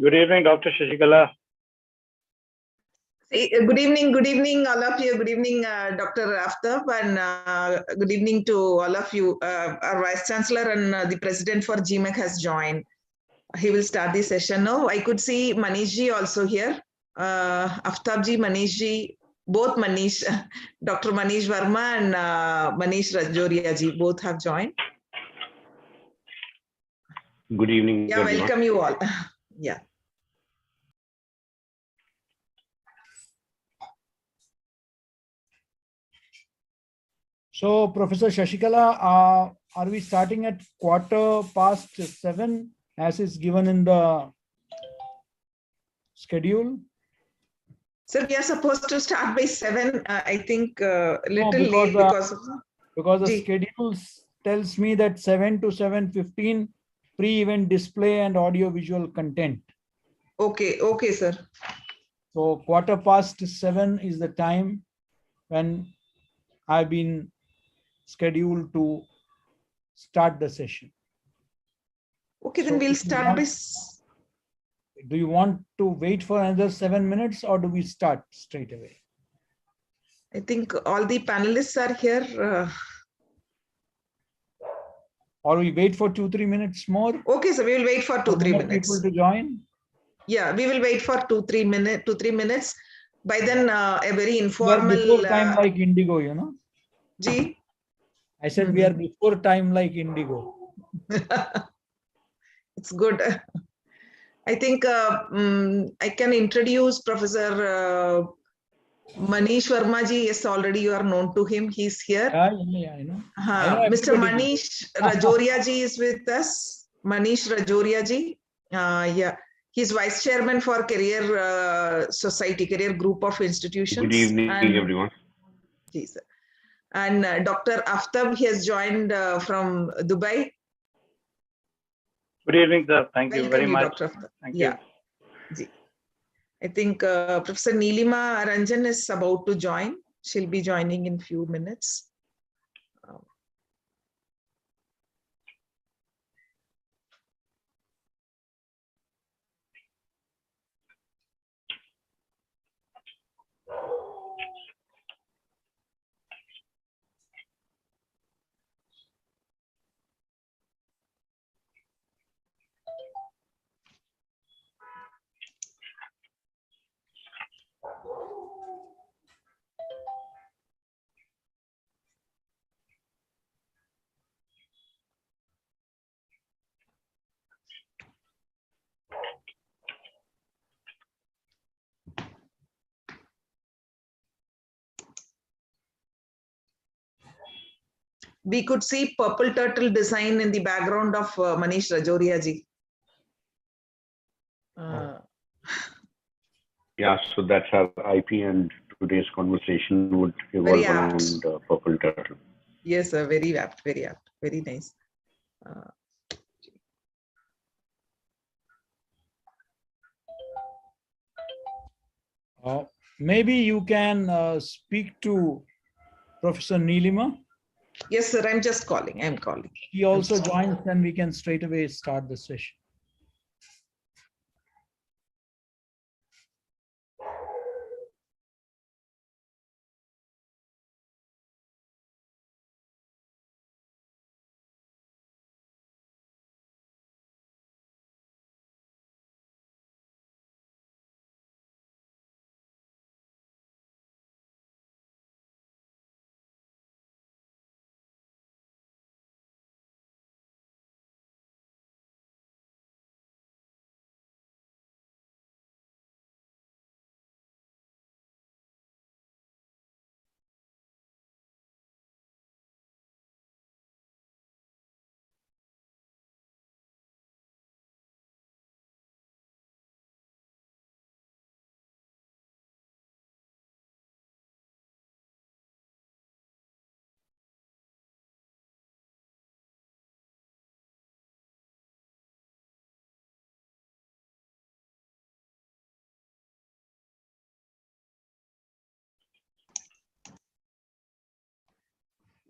Good evening, Dr. Shashikala. Good evening, all of you. Good evening, Dr. Aftab, and good evening to all of you. Our Vice Chancellor and the President for GMEC has joined. He will start the session now. I could see Manish ji also here. Aftab ji, Manish ji, both Manish, Dr. Manish Verma and Manish Rajoria ji, both have joined. Good evening. Yeah, everyone. welcome you all. Yeah. So, Professor Shashikala, are we starting at 7:15 as is given in the schedule? Sir, we are supposed to start by 7. I think little late because the schedule tells me that 7 to 7:15 pre-event display and audio visual content. Okay, sir. So 7:15 is the time when I've been scheduled to start the session. Okay, then we'll start by. Do you want to wait for another 7 minutes or do we start straight away? I think all the panelists are here. Or we wait for 2-3 minutes more? Okay, so we will wait for 2-3 minutes. People to join? Yeah, we will wait for 2-3 minutes. By then, a very informal. We are before time like Indigo, you know. Ji? I said we are before time like Indigo. It's good. I think I can introduce Professor Manish Verma ji. Yes, already you are known to him. He's here. Yeah, I know. Mr. Manish Rajoria ji is with us. Manish Rajoria ji. Yeah. He's Vice Chairman for Career Society, Career Group of Institutions. Good evening, everyone. Yes, sir. And Dr. Aftab, he has joined from Dubai. Good evening, sir. Thank you very much. Dr. Aftab. Thank you. I think Professor Neelima Ranjan is about to join. She'll be joining in few minutes. We could see purple turtle design in the background of Manish Rajoria ji. Yeah, so that's our IP, and today's conversation would revolve around purple turtle. Yes, sir, very apt, very nice. Maybe you can speak to Professor Neelima. Yes, sir, I'm just calling. I'm calling. He also joins, and we can straight away start the session.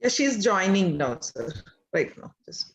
Yes, she's joining now, sir. Right now. Just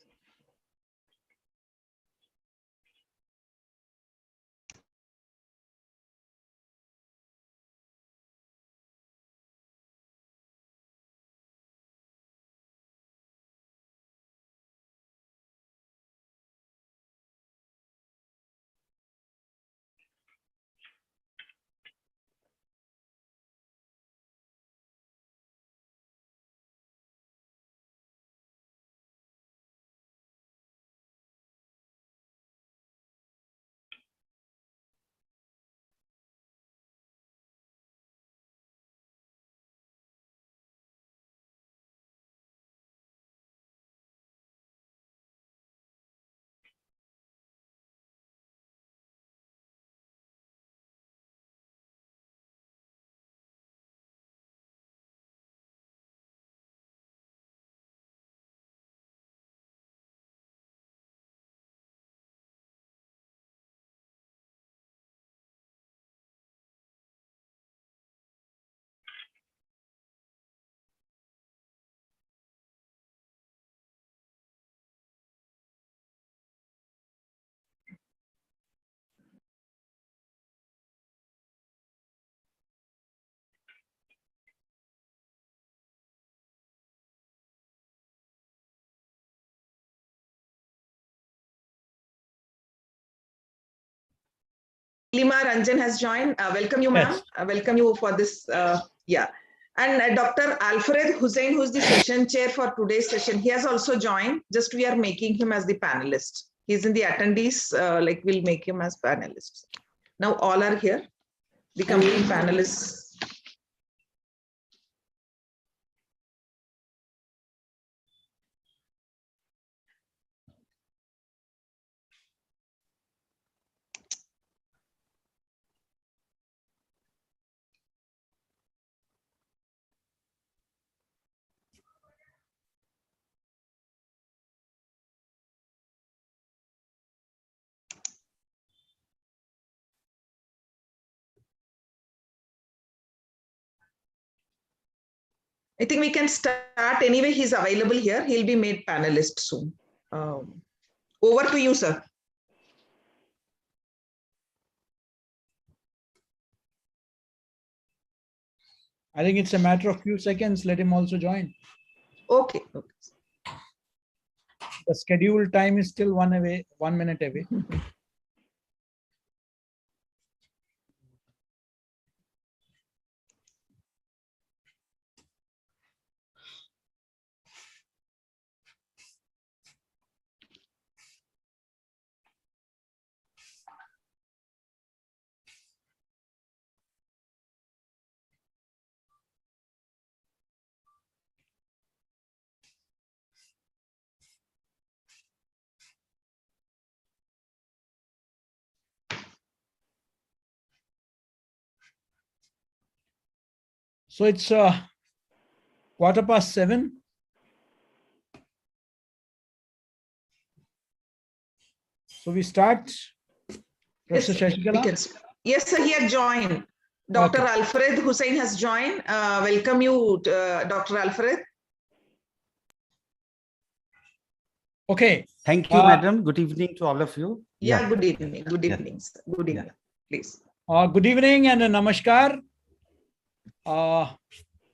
Lima Ranjan has joined. Welcome you, ma'am. Yes. Welcome you for this. Yeah. And Dr. Alfred Hussain, who's the session chair for today's session, he has also joined. Just we are making him as the panelist. He's in the attendees, like we'll make him as panelists. Now all are here, the complete panelists. I think we can start anyway. He's available here. He'll be made panelist soon. Over to you, sir. I think it's a matter of few seconds. Let him also join. Okay. The scheduled time is still 1 minute away. So it's 7:15. So we start. Professor Shashikala? Yes, sir, he had joined. Dr. Okay. Alfred Hussain has joined. Welcome you, Dr. Alfred. Okay. Thank you, madam. Good evening to all of you. Yeah, good evening. Good evening, sir. Good evening, please. Good evening and a namaskar.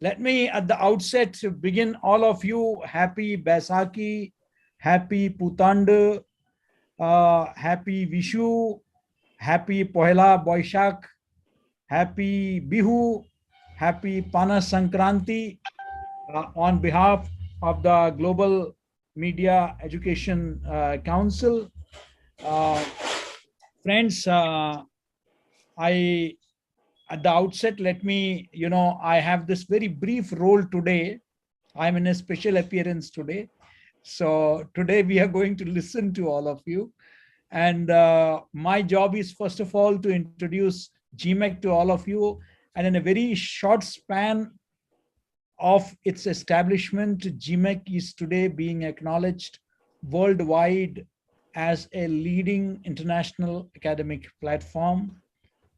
Let me at the outset begin all of you happy Baisakhi, happy Putandu, happy Vishu, happy Pohela Boishak, happy Bihu, happy Pana Sankranti on behalf of the Global Media Education Council. Friends, at the outset, let me, I have this very brief role today. I'm in a special appearance today. So today we are going to listen to all of you. And my job is, first of all, to introduce GMAC to all of you. And in a very short span of its establishment, GMAC is today being acknowledged worldwide as a leading international academic platform,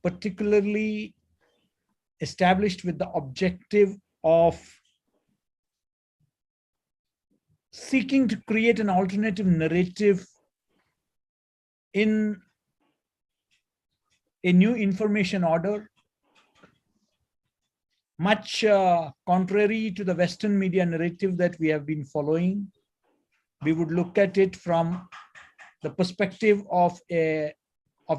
particularly established with the objective of seeking to create an alternative narrative in a new information order, much contrary to the Western media narrative that we have been following. We would look at it from the perspective of the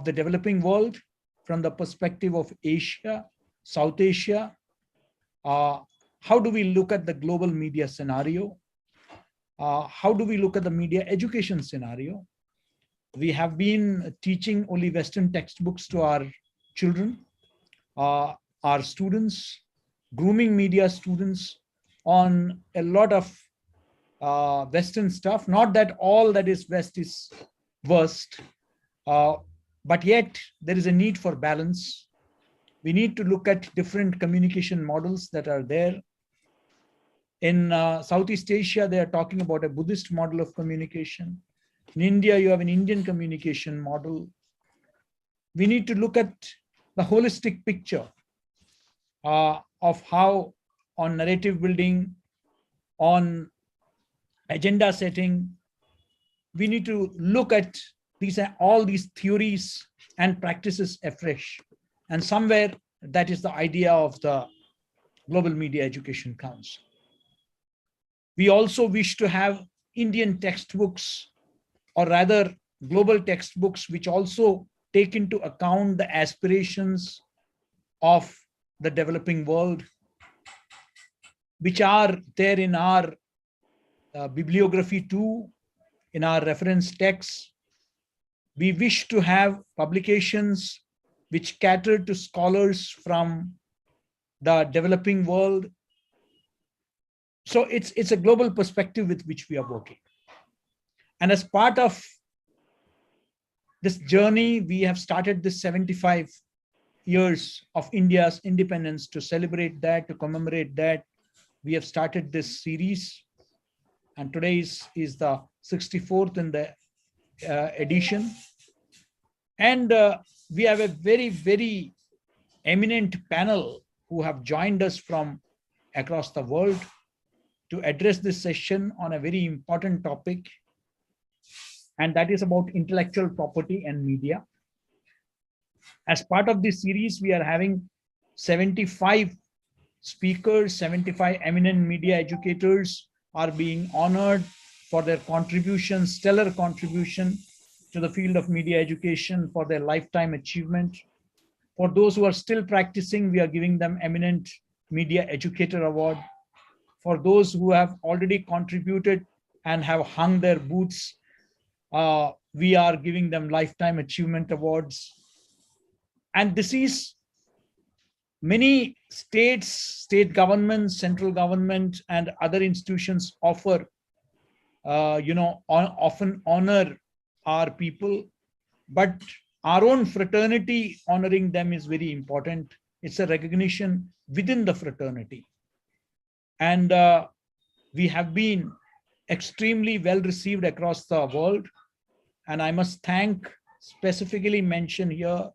developing world, from the perspective of Asia, South Asia. How do we look at the global media scenario? How do we look at the media education scenario? We have been teaching only Western textbooks to our children, our students, grooming media students on a lot of Western stuff. Not that all that is West is worst, but yet there is a need for balance. We need to look at different communication models that are there. In Southeast Asia, they are talking about a Buddhist model of communication. In India, you have an Indian communication model. We need to look at the holistic picture of how, on narrative building, on agenda setting, we need to look at all these theories and practices afresh. And somewhere that is the idea of the Global Media Education Council. We also wish to have Indian textbooks, or rather global textbooks, which also take into account the aspirations of the developing world, which are there in our bibliography too, in our reference texts. We wish to have publications which cater to scholars from the developing world. So it's a global perspective with which we are working. And as part of this journey, we have started this 75 years of India's independence. To celebrate that, to commemorate that, we have started this series. And today is the 64th in the edition. And we have a very, very eminent panel who have joined us from across the world to address this session on a very important topic, and that is about intellectual property and media. As part of this series, we are having 75 speakers, 75 eminent media educators are being honored for their contribution, stellar contribution to the field of media education, for their lifetime achievement. For those who are still practicing, we are giving them Eminent Media Educator Award. For those who have already contributed and have hung their boots, we are giving them Lifetime Achievement Awards. And this is many states, state governments, central government, and other institutions offer, often honor our people, but our own fraternity honoring them is very important. It's a recognition within the fraternity. And we have been extremely well received across the world. And I must specifically mention here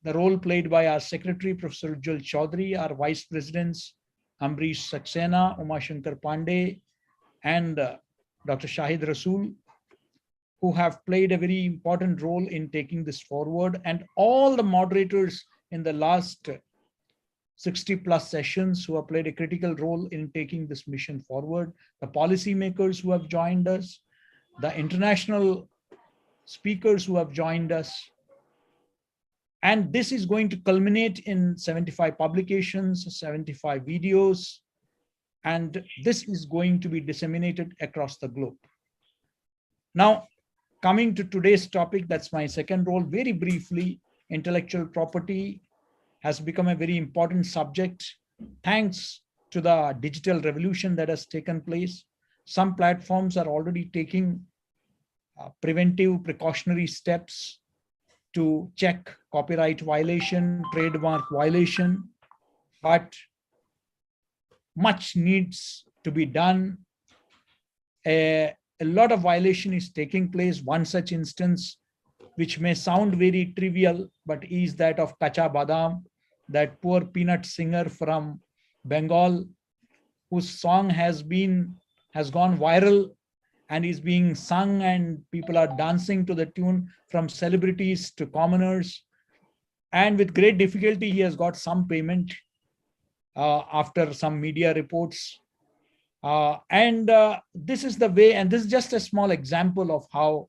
the role played by our secretary, Professor Ujjwal Chaudhary, our vice presidents, Ambrish Saxena, Umashankar Pandey, and Dr. Shahid Rasool, who have played a very important role in taking this forward, and all the moderators in the last 60 plus sessions who have played a critical role in taking this mission forward, the policymakers who have joined us, the international speakers who have joined us. And this is going to culminate in 75 publications, 75 videos, and this is going to be disseminated across the globe. Now, coming to today's topic, that's my second role. Very briefly, intellectual property has become a very important subject thanks to the digital revolution that has taken place. Some platforms are already taking preventive precautionary steps to check copyright violation, trademark violation, but much needs to be done. A lot of violation is taking place. One such instance, which may sound very trivial, but is that of Kacha Badam, that poor peanut singer from Bengal, whose song has gone viral and is being sung, and people are dancing to the tune, from celebrities to commoners. And with great difficulty, he has got some payment after some media reports. This is the way, and this is just a small example of how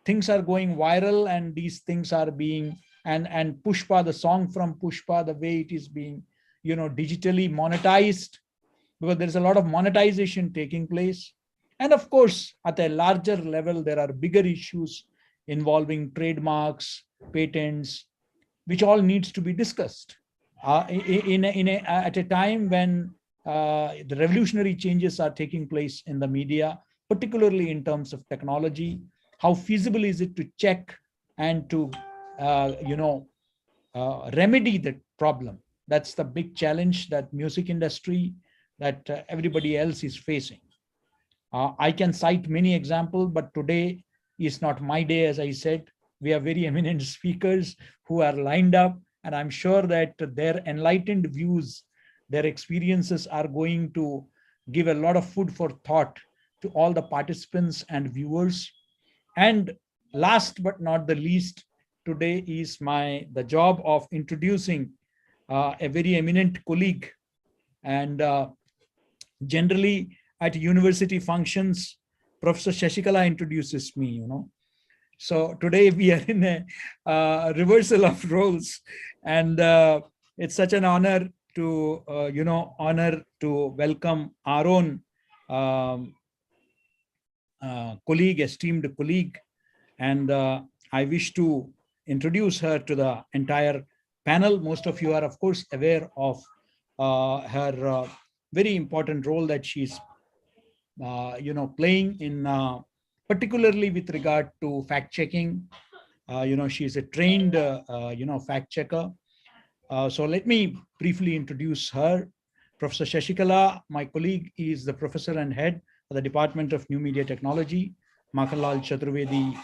things are going viral, and these things are being, and Pushpa, the song from Pushpa, the way it is being, digitally monetized, because there's a lot of monetization taking place. And of course, at a larger level, there are bigger issues involving trademarks, patents, which all needs to be discussed at a time when the revolutionary changes are taking place in the media, particularly in terms of technology. How feasible is it to check and to remedy the problem? That's the big challenge that music industry, that everybody else is facing. I can cite many examples, but today is not my day. As I said, we have very eminent speakers who are lined up, and I'm sure that their enlightened views, their experiences are going to give a lot of food for thought to all the participants and viewers. And last but not the least, today is the job of introducing a very eminent colleague. And generally at university functions, Professor Shashikala introduces me, So today we are in a reversal of roles, and it's such an honor to welcome our own colleague, esteemed colleague, and I wish to introduce her to the entire panel. Most of you are, of course, aware of her very important role that she's playing in particularly with regard to fact checking. She's a trained fact checker. So let me briefly introduce her. Professor Shashikala, my colleague, is the professor and head of the Department of New Media Technology, Makhanlal Chaturvedi,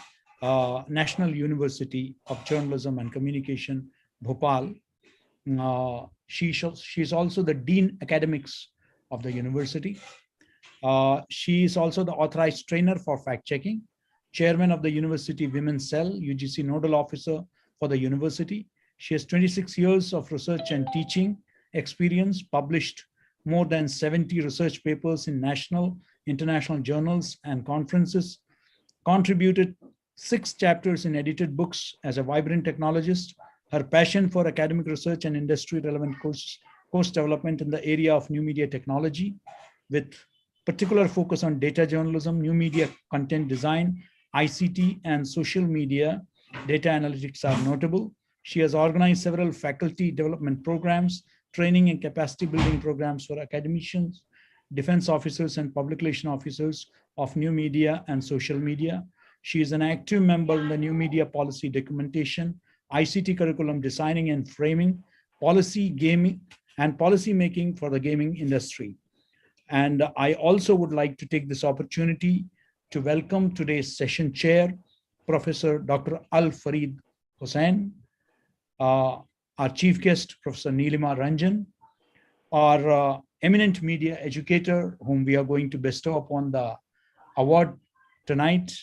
National University of Journalism and Communication, Bhopal. She's also the Dean Academics of the university. She is also the authorized trainer for fact checking, chairman of the University Women's Cell, UGC Nodal Officer for the university. She has 26 years of research and teaching experience, published more than 70 research papers in national, international journals and conferences, contributed 6 chapters in edited books as a vibrant technologist. Her passion for academic research and industry relevant course development in the area of new media technology, with particular focus on data journalism, new media content design, ICT, and social media data analytics are notable. She has organized several faculty development programs, training and capacity building programs for academicians, defense officers, and public relation officers of new media and social media. She is an active member in the new media policy documentation, ICT curriculum designing and framing, policy gaming, and policy making for the gaming industry. And I also would like to take this opportunity to welcome today's session chair, Professor Dr. Al Farid Hussain, our chief guest, Professor Neelima Ranjan, our eminent media educator, whom we are going to bestow upon the award tonight,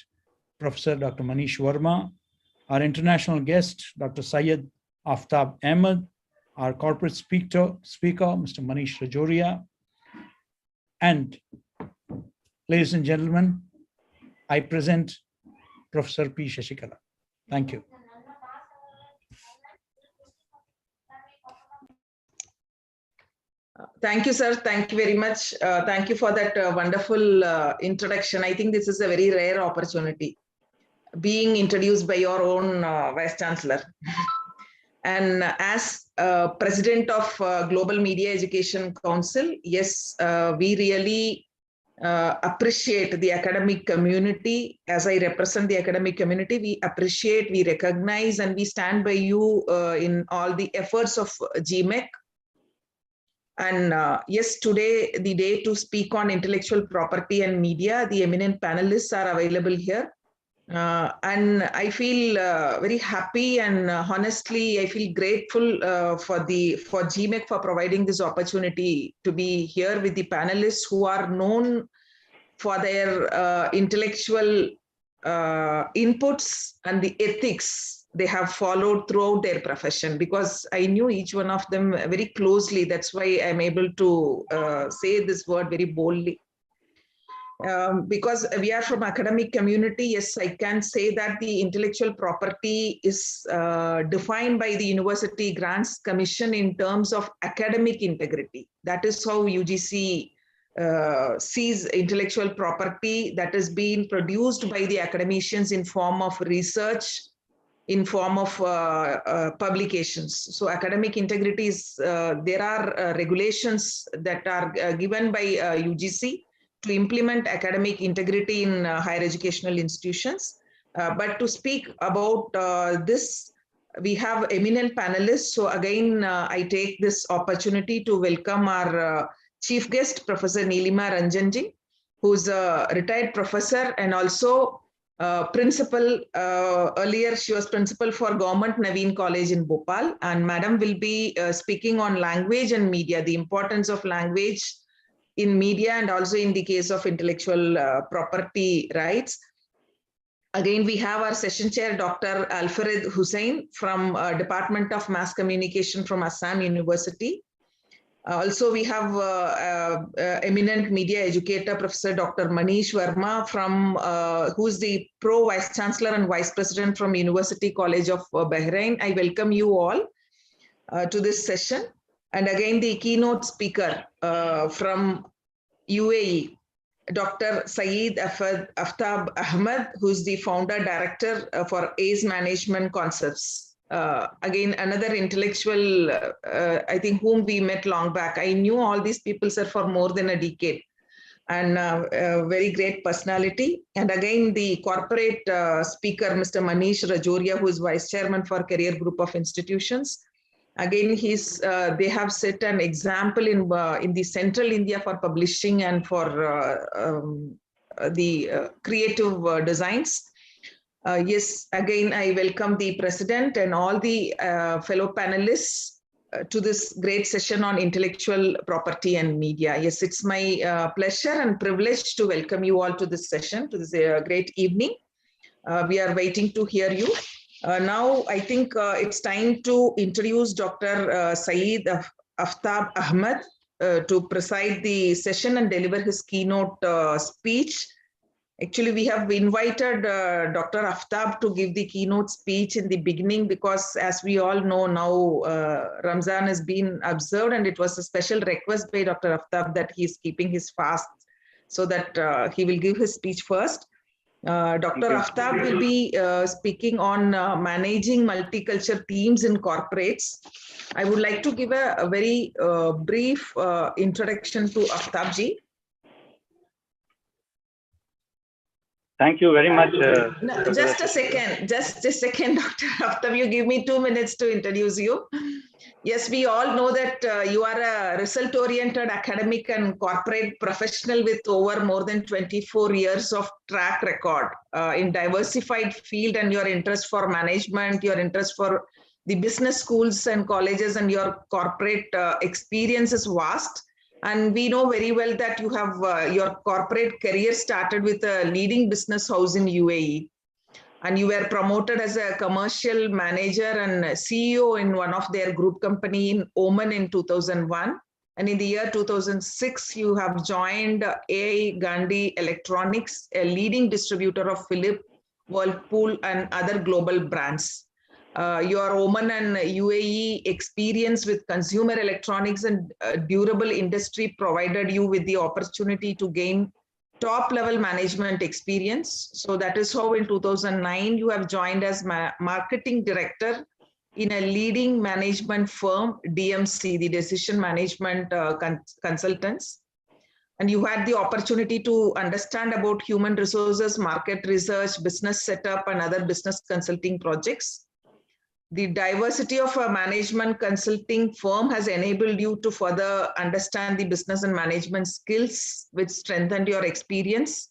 Professor Dr. Manish Verma, our international guest, Dr. Syed Aftab Ahmed, our corporate speaker, Mr. Manish Rajoria, and ladies and gentlemen, I present Professor P. Shashikala. Thank you. Thank you, sir. Thank you very much. Thank you for that wonderful introduction. I think this is a very rare opportunity, being introduced by your own Vice Chancellor. And as President of Global Media Education Council, yes, we really appreciate the academic community. As I represent the academic community, we appreciate, we recognize, and we stand by you in all the efforts of GMEC. And yes, today, the day to speak on intellectual property and media, the eminent panelists are available here. And I feel very happy, and honestly, I feel grateful for GMEC for providing this opportunity to be here with the panelists who are known for their intellectual inputs and the ethics they have followed throughout their profession, because I knew each one of them very closely. That's why I'm able to say this word very boldly. Because we are from academic community, yes, I can say that the intellectual property is defined by the University Grants Commission in terms of academic integrity. That is how UGC sees intellectual property that is being produced by the academicians in form of research, in form of publications. So academic integrity is, there are regulations that are given by UGC to implement academic integrity in higher educational institutions. But to speak about this, we have eminent panelists. So again, I take this opportunity to welcome our chief guest, Professor Neelima Ranjan, who's a retired professor and also principal. Earlier, she was principal for Govt Naveen College in Bhopal. And Madam will be speaking on language and media, the importance of language in media and also in the case of intellectual property rights. Again, we have our session chair, Dr. Al Farid Hussain from Department of Mass Communication from Assam University. Also, we have eminent media educator, Professor Dr. Manish Verma, from who's the Pro Vice Chancellor and Vice President from University College of Bahrain. I welcome you all to this session. And again, the keynote speaker from UAE, Dr. Saeed Aftab Ahmed, who's the founder director for ACE Management Concepts. Again, another intellectual, I think, whom we met long back. I knew all these people, sir, for more than a decade, and a very great personality. And again, the corporate speaker, Mr. Manish Rajoria, who is Vice Chairman for Career Group of Institutions. Again, they have set an example in the Central India for publishing and for the creative designs. Yes, again, I welcome the President and all the fellow panelists to this great session on intellectual property and media. Yes, it's my pleasure and privilege to welcome you all to this session, to this great evening. We are waiting to hear you. Now, I think it's time to introduce Dr. Saeed Aftab Ahmed to preside the session and deliver his keynote speech. Actually, we have invited Dr. Aftab to give the keynote speech in the beginning because, as we all know now, Ramzan has been observed, and it was a special request by Dr. Aftab that he is keeping his fast so that he will give his speech first. Dr. Aftab will be speaking on managing multicultural teams in corporates. I would like to give a very brief introduction to Aftab ji. Thank you very much. No, just a second, Dr. Aftab, you give me 2 minutes to introduce you. Yes, we all know that you are a result-oriented academic and corporate professional with over more than 24 years of track record in diversified field, and your interest for management, your interest for the business schools and colleges, and your corporate experience is vast. And we know very well that you have your corporate career started with a leading business house in UAE. And you were promoted as a commercial manager and CEO in one of their group company in Oman in 2001. And in the year 2006, you have joined AI Gandhi Electronics, a leading distributor of Philips, Whirlpool, and other global brands. Your Oman and UAE experience with consumer electronics and durable industry provided you with the opportunity to gain top-level management experience. So that is how in 2009, you have joined as marketing director in a leading management firm, DMC, the Decision Management Consultants. And you had the opportunity to understand about human resources, market research, business setup, and other business consulting projects. The diversity of a management consulting firm has enabled you to further understand the business and management skills, which strengthened your experience.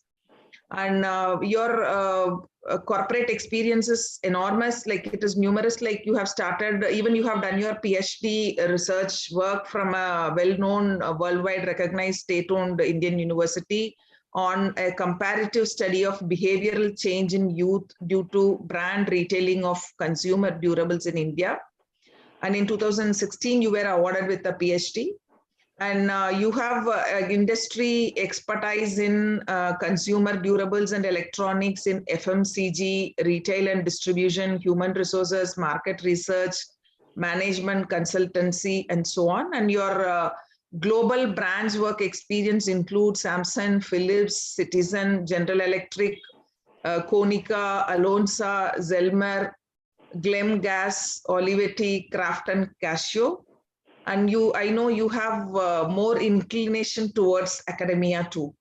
And your corporate experience is enormous, like it is numerous, like you have started, even you have done your PhD research work from a well-known, worldwide recognized state-owned Indian university on a comparative study of behavioral change in youth due to brand retailing of consumer durables in India. And in 2016, you were awarded with a PhD. And you have industry expertise in consumer durables and electronics in FMCG, retail and distribution, human resources, market research, management consultancy, and so on. And your global brands work experience includes Samsung, Philips, Citizen, General Electric, Konica, Alonsa, Zelmer, Glem Gas, Olivetti, Kraft, and Casio. And I know you have more inclination towards academia too.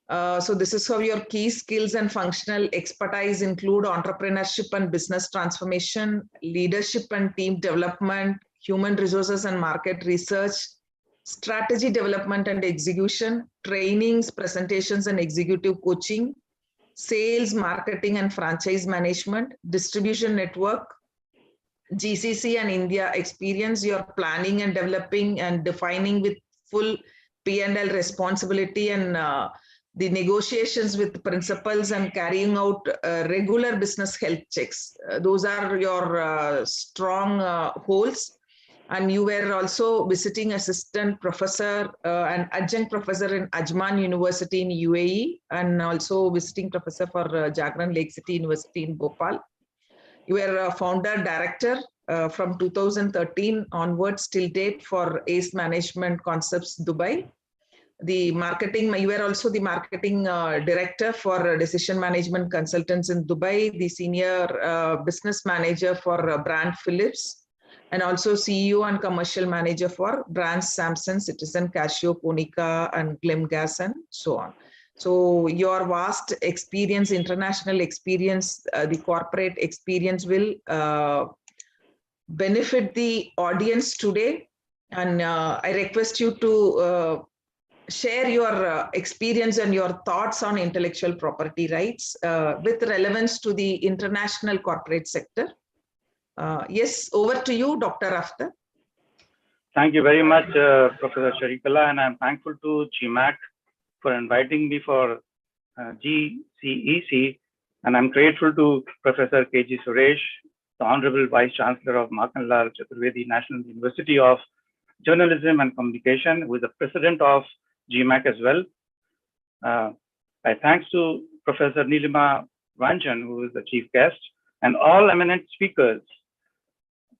So this is how your key skills and functional expertise include entrepreneurship and business transformation, leadership and team development, human resources and market research, strategy development and execution, trainings, presentations and executive coaching, sales, marketing and franchise management, distribution network, GCC and India experience, your planning and developing and defining with full P&L responsibility and the negotiations with principals and carrying out regular business health checks. Those are your strong holds. And you were also visiting assistant professor and adjunct professor in Ajman University in UAE, and also visiting professor for Jagran Lake City University in Bhopal. You were a founder director from 2013 onwards till date for ACE Management Concepts Dubai. The marketing, you were also the marketing director for decision management consultants in Dubai, the senior business manager for brand Philips, and also CEO and commercial manager for brands Samsung, Citizen, Casio, Konica, and Glimgas, and so on. So your vast experience, international experience, the corporate experience will benefit the audience today. And I request you to share your experience and your thoughts on intellectual property rights with relevance to the international corporate sector. Yes, over to you, Dr. Aftab. Thank you very much, Professor Sharifullah, and I'm thankful to GMAC for inviting me for GCEC, and I'm grateful to Professor KG Suresh, the Honorable Vice Chancellor of Makanlal Chaturvedi National University of Journalism and Communication, who is the President of GMAC as well. My thanks to Professor Nilima Ranjan, who is the chief guest, and all eminent speakers,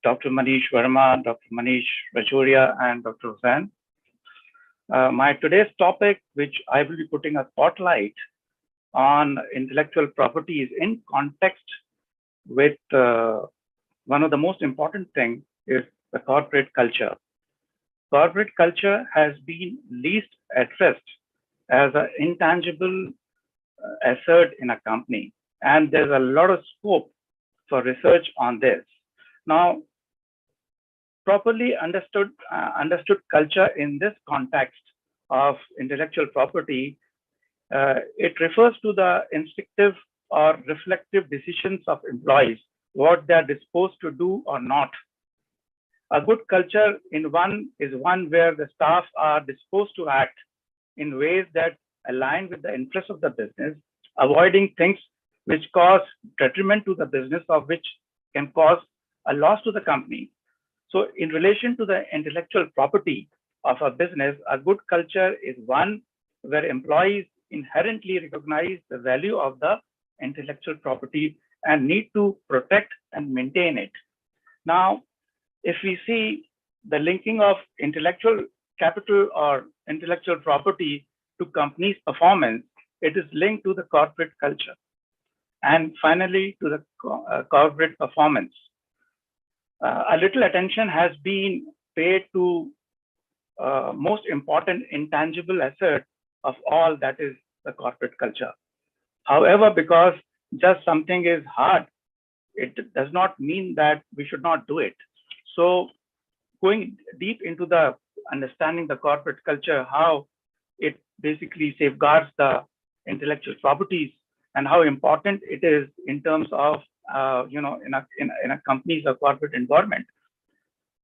Dr. Manish Verma, Dr. Manish Rajoria, and Dr. Hussain. My today's topic, which I will be putting a spotlight on intellectual property, is in context with one of the most important things is the corporate culture. Corporate culture has been least addressed as an intangible asset in a company, and there's a lot of scope for research on this. Now, properly understood culture in this context of intellectual property, it refers to the instinctive or reflective decisions of employees, what they're disposed to do or not. A good culture is one where the staff are disposed to act in ways that align with the interests of the business, avoiding things which cause detriment to the business, or which can cause a loss to the company. So in relation to the intellectual property of a business, a good culture is one where employees inherently recognize the value of the intellectual property and need to protect and maintain it. Now, if we see the linking of intellectual capital or intellectual property to companies' performance, it is linked to the corporate culture. And finally, to the corporate performance. A little attention has been paid to most important intangible asset of all, that is the corporate culture. However, because just something is hard, it does not mean that we should not do it. So going deep into the understanding the corporate culture, how it basically safeguards the intellectual properties and how important it is in terms of in a company's or corporate environment.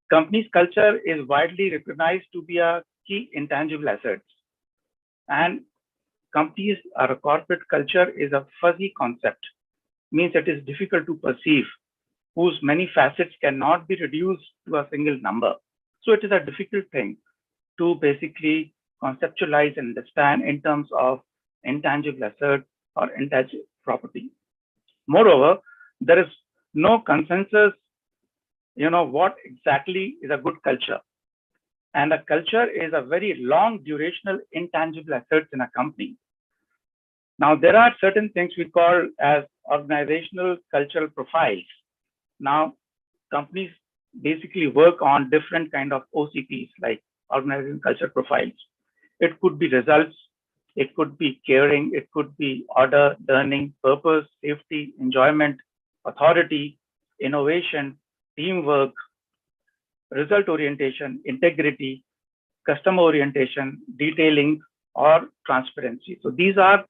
Company's culture is widely recognized to be a key intangible asset, and companies or a corporate culture is a fuzzy concept, means it is difficult to perceive, whose many facets cannot be reduced to a single number. So it is a difficult thing to basically conceptualize and understand in terms of intangible asset or intangible property. Moreover, there is no consensus, what exactly is a good culture. And a culture is a very long durational intangible asset in a company. Now, there are certain things we call as organizational cultural profiles. Now, companies basically work on different kind of OCPs, like organizational culture profiles. It could be results, it could be caring, it could be order, learning, purpose, safety, enjoyment, authority, innovation, teamwork, result orientation, integrity, customer orientation, detailing, or transparency. So these are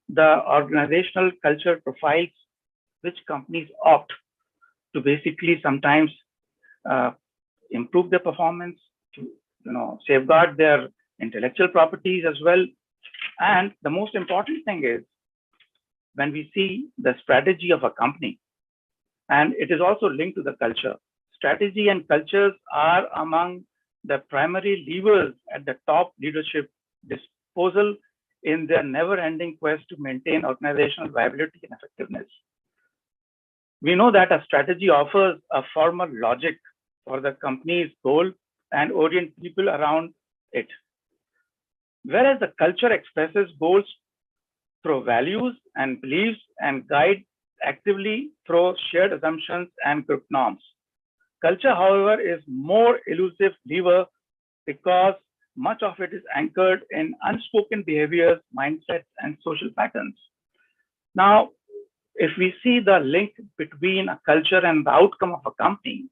the organizational culture profiles which companies opt to basically sometimes improve their performance, to safeguard their intellectual properties as well. And the most important thing is when we see the strategy of a company, and it is also linked to the culture. strategy and cultures are among the primary levers at the top leadership disposal in their never-ending quest to maintain organizational viability and effectiveness. We know that a strategy offers a formal logic for the company's goal and orient people around it, whereas the culture expresses goals through values and beliefs and guides actively through shared assumptions and group norms. Culture, however, is more elusive lever because much of it is anchored in unspoken behaviors, mindsets, and social patterns. Now, if we see the link between a culture and the outcome of a company,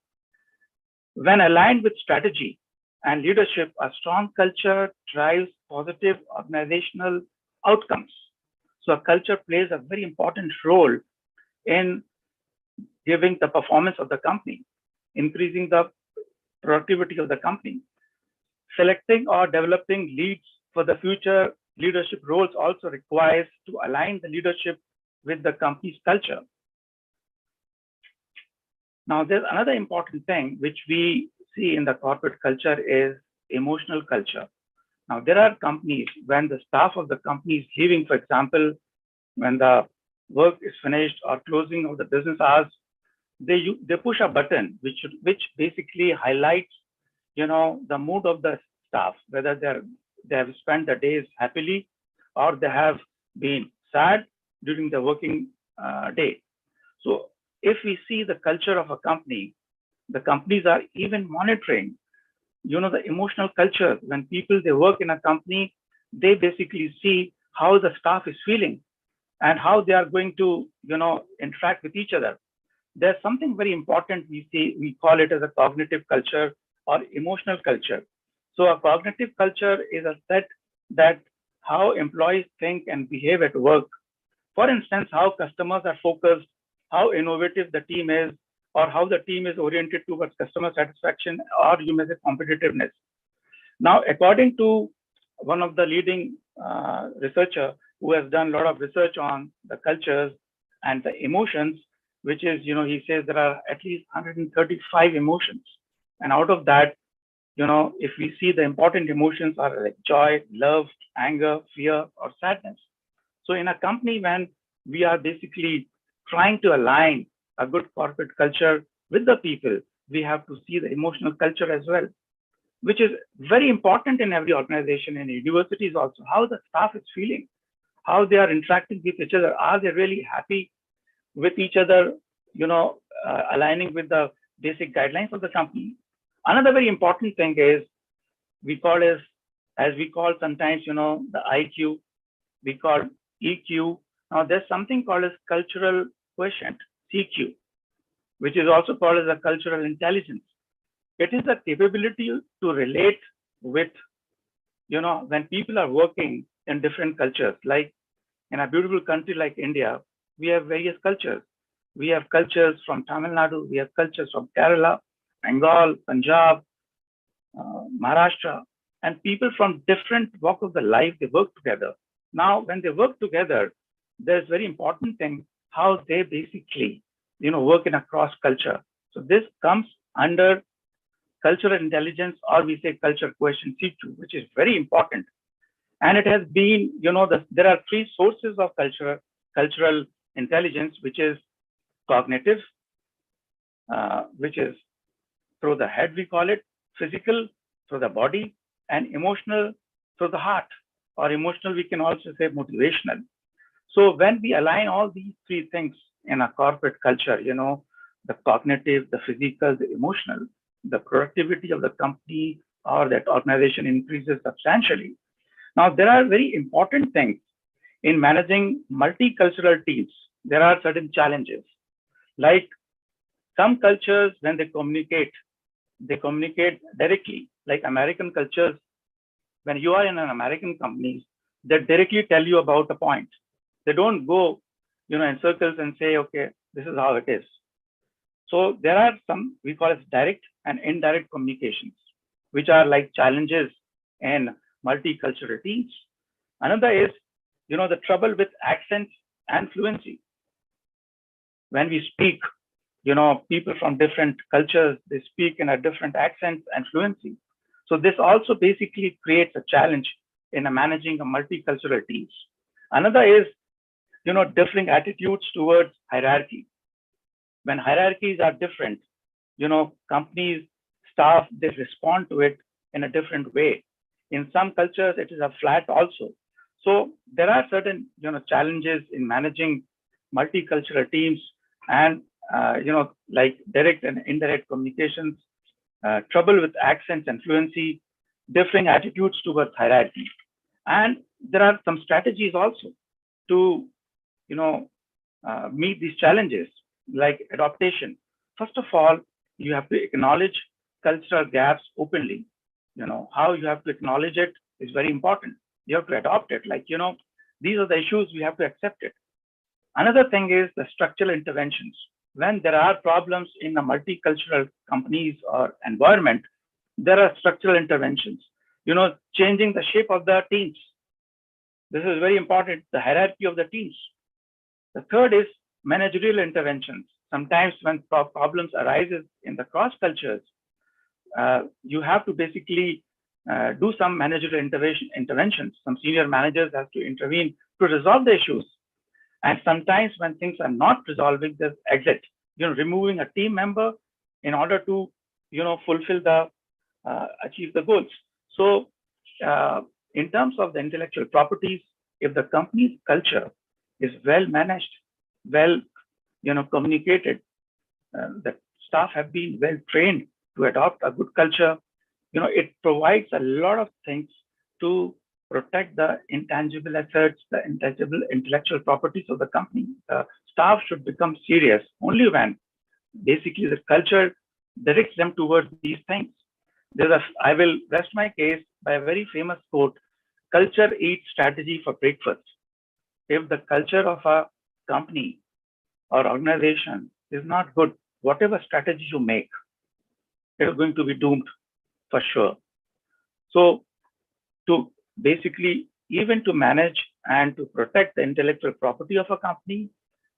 when aligned with strategy and leadership, a strong culture drives positive organizational outcomes. So a culture plays a very important role in giving the performance of the company, increasing the productivity of the company. Selecting or developing leads for the future leadership roles also requires to align the leadership with the company's culture. Now, there's another important thing which we see in the corporate culture is emotional culture. Now, there are companies when the staff of the company is leaving, for example, when the work is finished or closing of the business hours, they push a button which basically highlights, the mood of the staff, whether they have spent the days happily or they have been sad during the working day. So if we see the culture of a company, the companies are even monitoring, the emotional culture. When people, they work in a company, they basically see how the staff is feeling and how they are going to, interact with each other. There's something very important we call it as a cognitive culture or emotional culture. So a cognitive culture is a set that how employees think and behave at work. For instance, how customers are focused, how innovative the team is, or how the team is oriented towards customer satisfaction, or you may say competitiveness. Now, according to one of the leading researcher who has done a lot of research on the cultures and the emotions, which is, he says there are at least 135 emotions. And out of that, if we see the important emotions are like joy, love, anger, fear, or sadness. So in a company, when we are basically trying to align a good corporate culture with the people, we have to see the emotional culture as well, which is very important in every organization and universities also, how the staff is feeling, how they are interacting with each other. Are they really happy with each other, aligning with the basic guidelines of the company? Another very important thing is we call sometimes, the IQ, we call EQ. Now there's something called as cultural quotient, CQ, which is also called as a cultural intelligence. It is the capability to relate with, when people are working in different cultures, like in a beautiful country like India, we have various cultures. We have cultures from Tamil Nadu, we have cultures from Kerala, Bengal, Punjab, Maharashtra, and people from different walks of the life, they work together. Now, when they work together, there's very important thing, how they basically, work in a cross culture. So this comes under cultural intelligence, or we say culture quotient C2, which is very important. And it has been, there are three sources of cultural intelligence, which is cognitive, which is through the head, we call it, physical through the body, and emotional through the heart, or emotional, we can also say motivational. So when we align all these three things in a corporate culture, the cognitive, the physical, the emotional, the productivity of the company or that organization increases substantially. Now, there are very important things in managing multicultural teams. There are certain challenges, like some cultures, when they communicate directly, like American cultures. When you are in an American company, they directly tell you about a point. They don't go, in circles and say, okay, this is how it is. So there are some, we call it direct and indirect communications, which are like challenges in multicultural teams. Another is, the trouble with accents and fluency. When we speak, people from different cultures, they speak in a different accents and fluency. So this also basically creates a challenge in managing a multicultural teams. Another is, differing attitudes towards hierarchy. When hierarchies are different, companies, staff, they respond to it in a different way. In some cultures, it is a flat also. So there are certain, challenges in managing multicultural teams and, like direct and indirect communications, trouble with accents and fluency, differing attitudes towards hierarchy. And there are some strategies also to, meet these challenges, like adaptation. First of all, you have to acknowledge cultural gaps openly. How you have to acknowledge it is very important. You have to adopt it. Like, these are the issues, we have to accept it. Another thing is the structural interventions. When there are problems in a multicultural companies or environment, there are structural interventions, changing the shape of the teams. This is very important, the hierarchy of the teams. The third is managerial interventions. Sometimes when problems arises in the cross cultures, you have to basically do some managerial interventions. Some senior managers have to intervene to resolve the issues. And sometimes when things are not resolving, there's exit, removing a team member in order to, fulfill the, achieve the goals. So in terms of the intellectual properties, if the company's culture is well managed, well, communicated, the staff have been well trained to adopt a good culture, it provides a lot of things to protect the intangible assets, the intangible intellectual properties of the company. The staff should become serious only when basically the culture directs them towards these things. I will rest my case by a very famous quote: culture eats strategy for breakfast. If the culture of a company or organization is not good, whatever strategy you make, it is going to be doomed for sure. So to basically, even to manage and to protect the intellectual property of a company,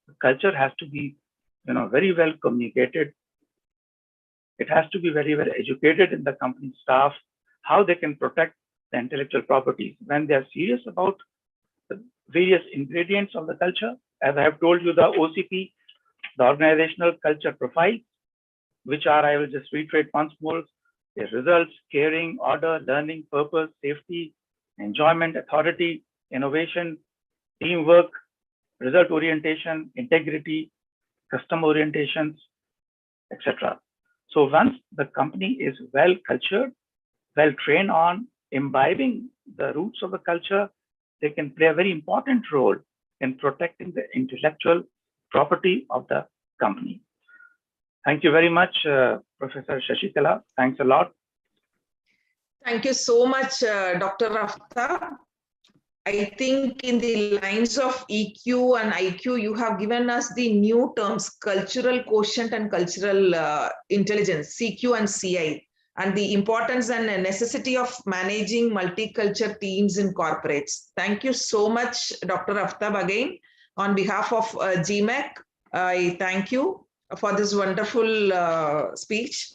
the culture has to be, very well communicated. It has to be very well educated in the company staff, how they can protect the intellectual properties when they are serious about the various ingredients of the culture. As I have told you, the OCP, the organizational culture profile, which are, I will just reiterate once more, the results, caring, order, learning, purpose, safety, enjoyment, authority, innovation, teamwork, result orientation, integrity, customer orientations, etc. So once the company is well cultured, well trained on imbibing the roots of the culture, they can play a very important role in protecting the intellectual property of the company. Thank you very much, Professor Shashikala. Thanks a lot. Thank you so much, Dr. Aftab. I think in the lines of EQ and IQ, you have given us the new terms, cultural quotient and cultural intelligence, CQ and CI, and the importance and necessity of managing multicultural teams in corporates. Thank you so much, Dr. Aftab, again. On behalf of GMAC, I thank you for this wonderful speech.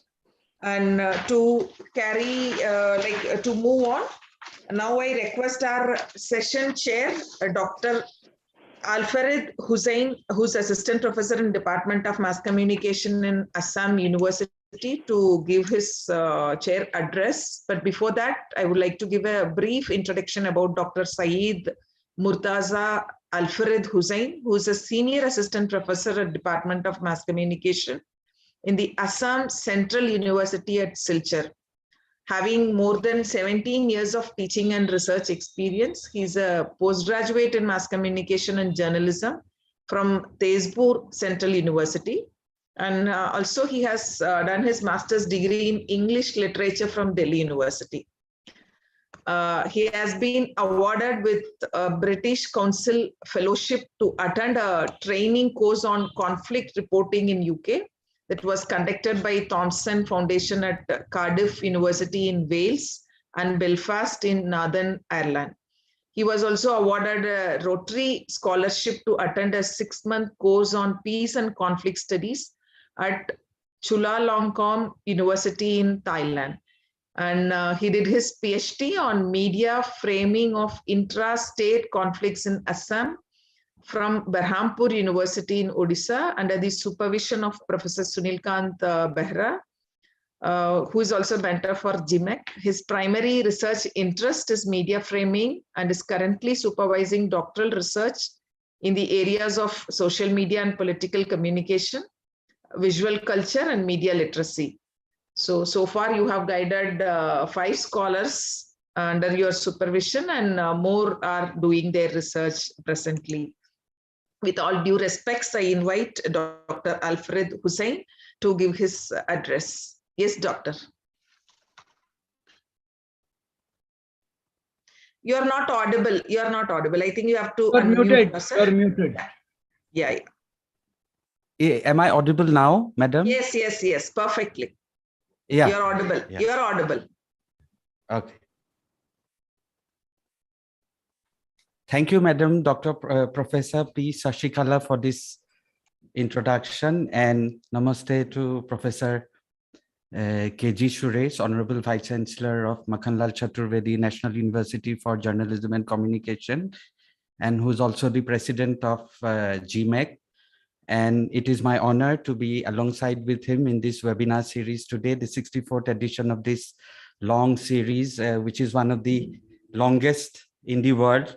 And to carry, to move on, now I request our session chair, Dr. Alfarid Hussain, who's Assistant Professor in Department of Mass Communication in Assam University, to give his chair address. But before that, I would like to give a brief introduction about Dr. Saeed Murtaza Alfarid Hussain, who is a Senior Assistant Professor at Department of Mass Communication in the Assam Central University at Silchar. Having more than 17 years of teaching and research experience, he's a postgraduate in mass communication and journalism from Tezpur Central University. And also he has done his master's degree in English literature from Delhi University. He has been awarded with a British Council Fellowship to attend a training course on conflict reporting in UK that was conducted by Thomson Foundation at Cardiff University in Wales and Belfast in Northern Ireland. He was also awarded a Rotary Scholarship to attend a 6-month course on peace and conflict studies at Chulalongkorn University in Thailand. And he did his PhD on media framing of intra-state conflicts in Assam from Berhampur University in Odisha under the supervision of Professor Sunilkant Behra, who is also mentor for GMEC. His primary research interest is media framing and is currently supervising doctoral research in the areas of social media and political communication, visual culture, and media literacy. So far you have guided 5 scholars under your supervision, and more are doing their research presently. With all due respects, I invite Dr. Alfred Hussain to give his address. Yes, doctor. You are not audible. You are not audible. I think you have to unmute yourself. You're muted. Yeah. Am I audible now, madam? Yes, perfectly. Yeah. You're audible. Yeah. You're audible. Okay. Thank you, Madam Dr. Professor P. Sashikala, for this introduction, and namaste to Professor K.G. Suresh, Honorable Vice Chancellor of Makhanlal Chaturvedi National University for Journalism and Communication, and who's also the President of GMEC. And it is my honor to be alongside with him in this webinar series today, the 64th edition of this long series, which is one of the longest in the world.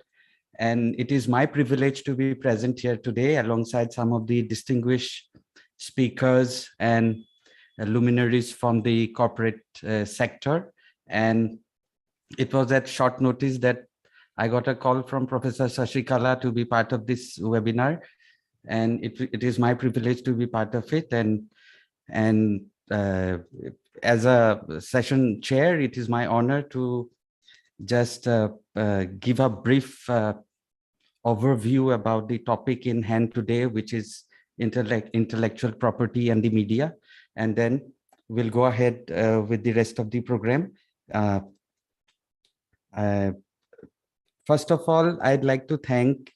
And it is my privilege to be present here today alongside some of the distinguished speakers and luminaries from the corporate sector. And it was at short notice that I got a call from Professor Sashikala to be part of this webinar. And it is my privilege to be part of it. And as a session chair, it is my honor to just give a brief overview about the topic in hand today, which is intellectual property and the media. And then we'll go ahead with the rest of the program. First of all, I'd like to thank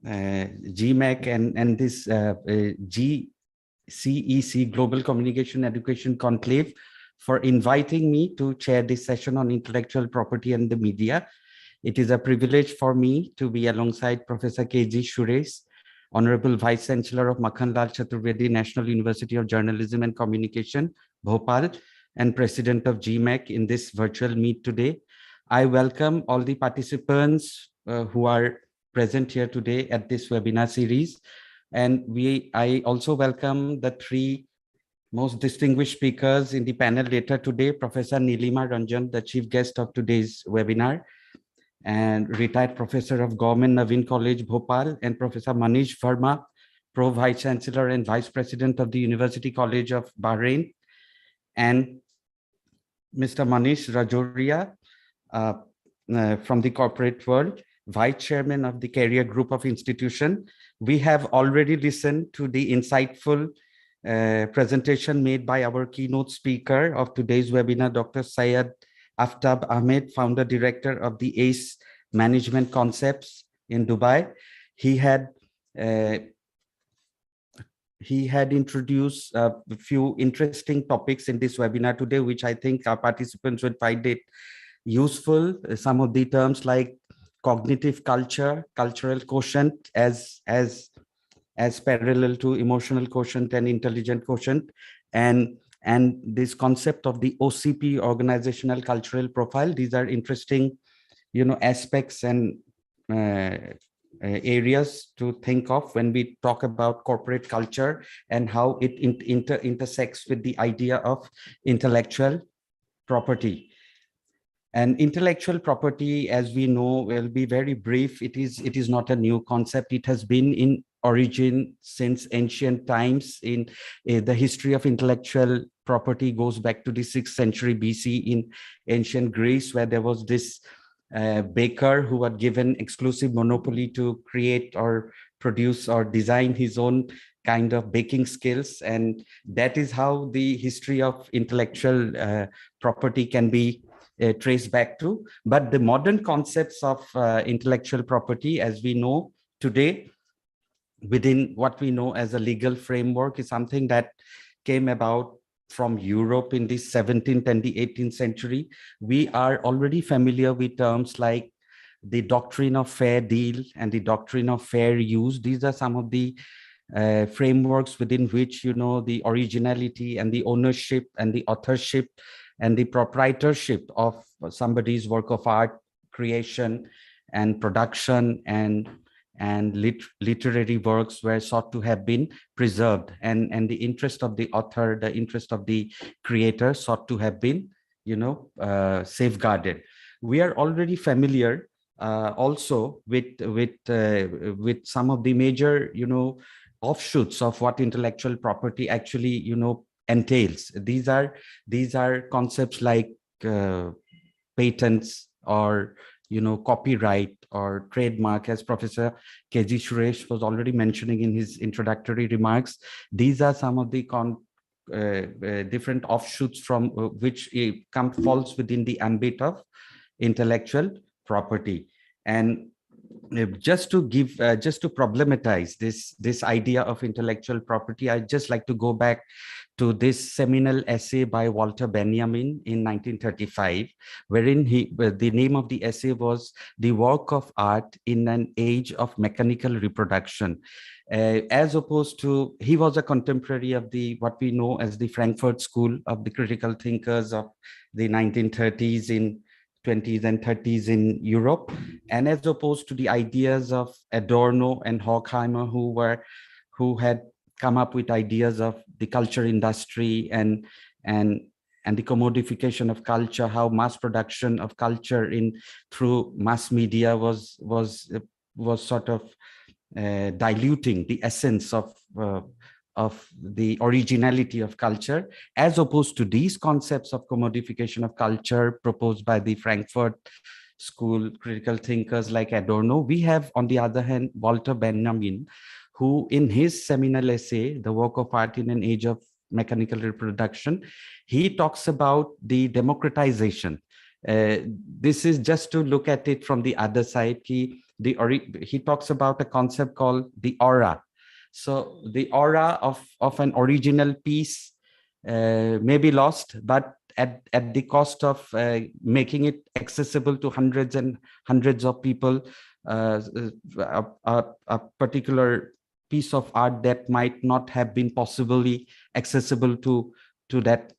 GMEC and this GCEC, Global Communication Education Conclave, for inviting me to chair this session on intellectual property and the media. It is a privilege for me to be alongside Professor K.G. Suresh, Honorable Vice Chancellor of Makhanlal Chaturvedi National University of Journalism and Communication, Bhopal, and President of GMEC in this virtual meet today. I welcome all the participants who are present here today at this webinar series. And I also welcome the 3 most distinguished speakers in the panel later today, Professor Nilima Ranjan, the chief guest of today's webinar, and retired professor of Government Naveen College, Bhopal, and Professor Manish Verma, Pro Vice Chancellor and Vice President of the University College of Bahrain, and Mr. Manish Rajoria from the corporate world, Vice Chairman of the Career Group of Institution. We have already listened to the insightful presentation made by our keynote speaker of today's webinar, Dr. Syed Aftab Ahmed, founder director of the ACE Management Concepts in Dubai. He had introduced a few interesting topics in this webinar today, which I think our participants would find it useful. Some of the terms like cognitive culture, cultural quotient as parallel to emotional quotient and intelligent quotient, and this concept of the OCP, organizational cultural profile. These are interesting, aspects and areas to think of when we talk about corporate culture and how it intersects with the idea of intellectual property. And intellectual property, as we know, will be very brief. It is not a new concept. It has been in origin since ancient times. In the history of intellectual property goes back to the 6th century BC in ancient Greece, where there was this baker who had given exclusive monopoly to create or produce or design his own kind of baking skills. And that is how the history of intellectual property can be traced back to. But the modern concepts of intellectual property, as we know today, within what we know as a legal framework is something that came about from Europe in the 17th and the 18th century. We are already familiar with terms like the doctrine of fair deal and the doctrine of fair use. These are some of the frameworks within which, you know, the originality and the ownership and the authorship and the proprietorship of somebody's work of art creation and production and literary works were sought to have been preserved, and the interest of the author, the interest of the creator sought to have been, you know, safeguarded. We are already familiar also with some of the major, you know, offshoots of what intellectual property actually, you know, entails. These are concepts like patents or, you know, copyright or trademark, as Professor K.G. Suresh was already mentioning in his introductory remarks. These are some of the different offshoots from which falls within the ambit of intellectual property. And just to problematize this idea of intellectual property, I'd just like to go back to this seminal essay by Walter Benjamin in 1935, wherein the name of the essay was "The Work of Art in an Age of Mechanical Reproduction." As opposed to, he was a contemporary of what we know as the Frankfurt School of the critical thinkers of the 1930s in 20s and 30s in Europe, and as opposed to the ideas of Adorno and Horkheimer, who had come up with ideas of the culture industry and the commodification of culture, how mass production of culture through mass media was sort of diluting the essence of the originality of culture, as opposed to these concepts of commodification of culture proposed by the Frankfurt School critical thinkers like Adorno. We have, on the other hand, Walter Benjamin, who in his seminal essay, The Work of Art in an Age of Mechanical Reproduction, he talks about the democratization. This is just to look at it from the other side. He talks about a concept called the aura. So the aura of an original piece may be lost, but at the cost of making it accessible to hundreds and hundreds of people, a particular piece of art that might not have been possibly accessible to that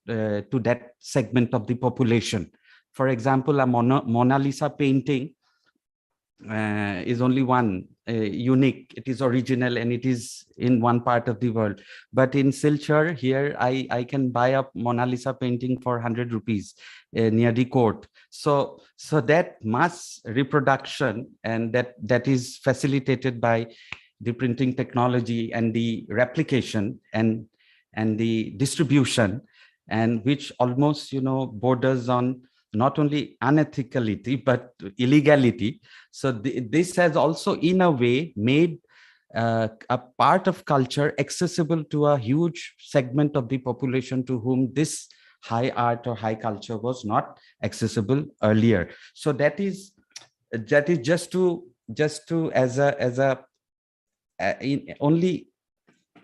segment of the population. For example, a Mona Lisa painting is only one, unique, it is original, and it is in one part of the world. But in Silchar here, I can buy a Mona Lisa painting for 100 rupees near the court. So that mass reproduction, and that is facilitated by the printing technology and the replication and the distribution, and which almost, you know, borders on not only unethicality but illegality. So this has also in a way made a part of culture accessible to a huge segment of the population to whom this high art or high culture was not accessible earlier. So that is just to only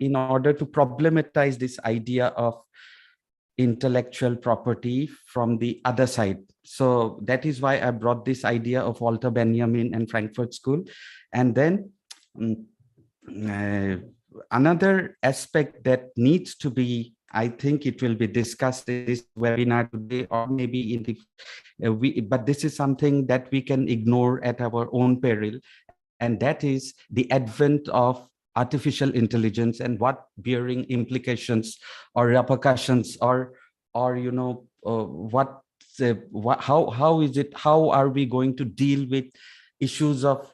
in order to problematize this idea of intellectual property from the other side. So that is why I brought this idea of Walter Benjamin and Frankfurt School. And then another aspect that needs to be, I think it will be discussed in this webinar today, or maybe in the, but this is something that we can ignore at our own peril, and that is the advent of artificial intelligence and what bearing implications or repercussions or you know, how are we going to deal with issues of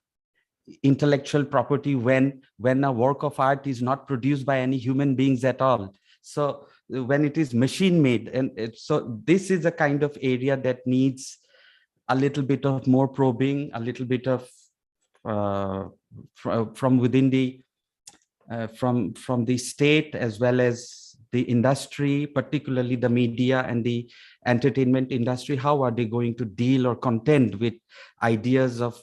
intellectual property when a work of art is not produced by any human beings at all. So when it is machine made, and so this is a kind of area that needs a little bit of more probing, a little bit of from within the from the state as well as the industry, particularly the media and the entertainment industry. How are they going to deal or contend with ideas of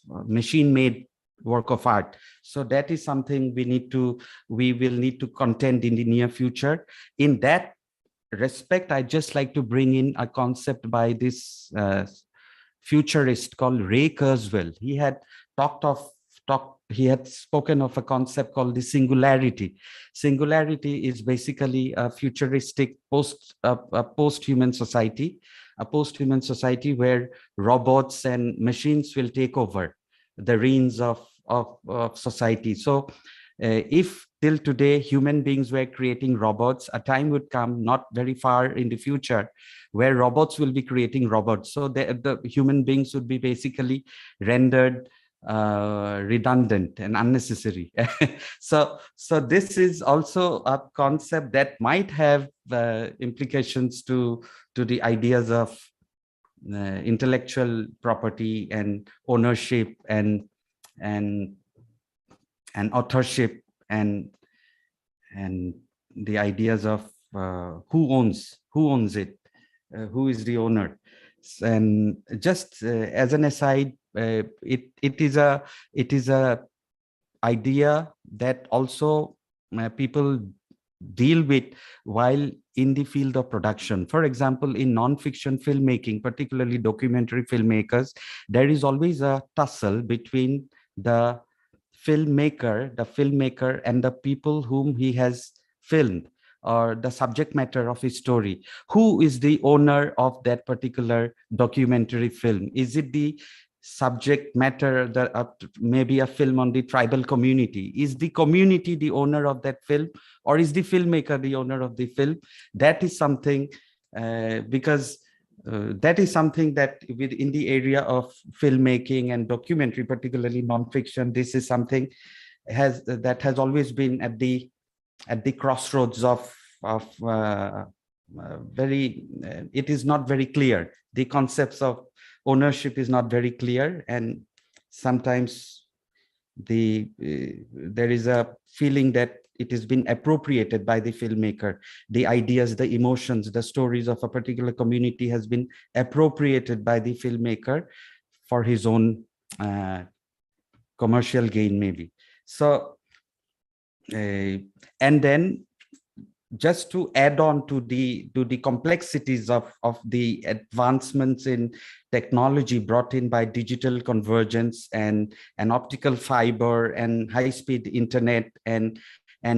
machine-made work of art. So that is something we will need to contend in the near future. In that respect, I just like to bring in a concept by this futurist called Ray Kurzweil. He had spoken of a concept called the singularity. Singularity is basically a futuristic post-human society, a post-human society where robots and machines will take over the reins of society. So if till today human beings were creating robots, a time would come not very far in the future where robots will be creating robots. So the human beings would be basically rendered redundant and unnecessary. So this is also a concept that might have implications to the ideas of intellectual property and ownership and authorship and the ideas of who owns it, who is the owner. And just as an aside, it is a idea that also people deal with while in the field of production. For example, in non-fiction filmmaking, particularly documentary filmmakers, there is always a tussle between the filmmaker and the people whom he has filmed, or the subject matter of his story. Who is the owner of that particular documentary film? Is it the subject matter, maybe a film on the tribal community? Is the community the owner of that film, or is the filmmaker the owner of the film? That is something that is something that in the area of filmmaking and documentary, particularly non-fiction, this is something that has always been at the crossroads of it is not very clear. The concepts of ownership is not very clear, and sometimes there is a feeling that it has been appropriated by the filmmaker. The ideas, the emotions, the stories of a particular community has been appropriated by the filmmaker for his own commercial gain, maybe. So, and then just to add on to the complexities of the advancements in technology brought in by digital convergence and optical fiber and high-speed internet and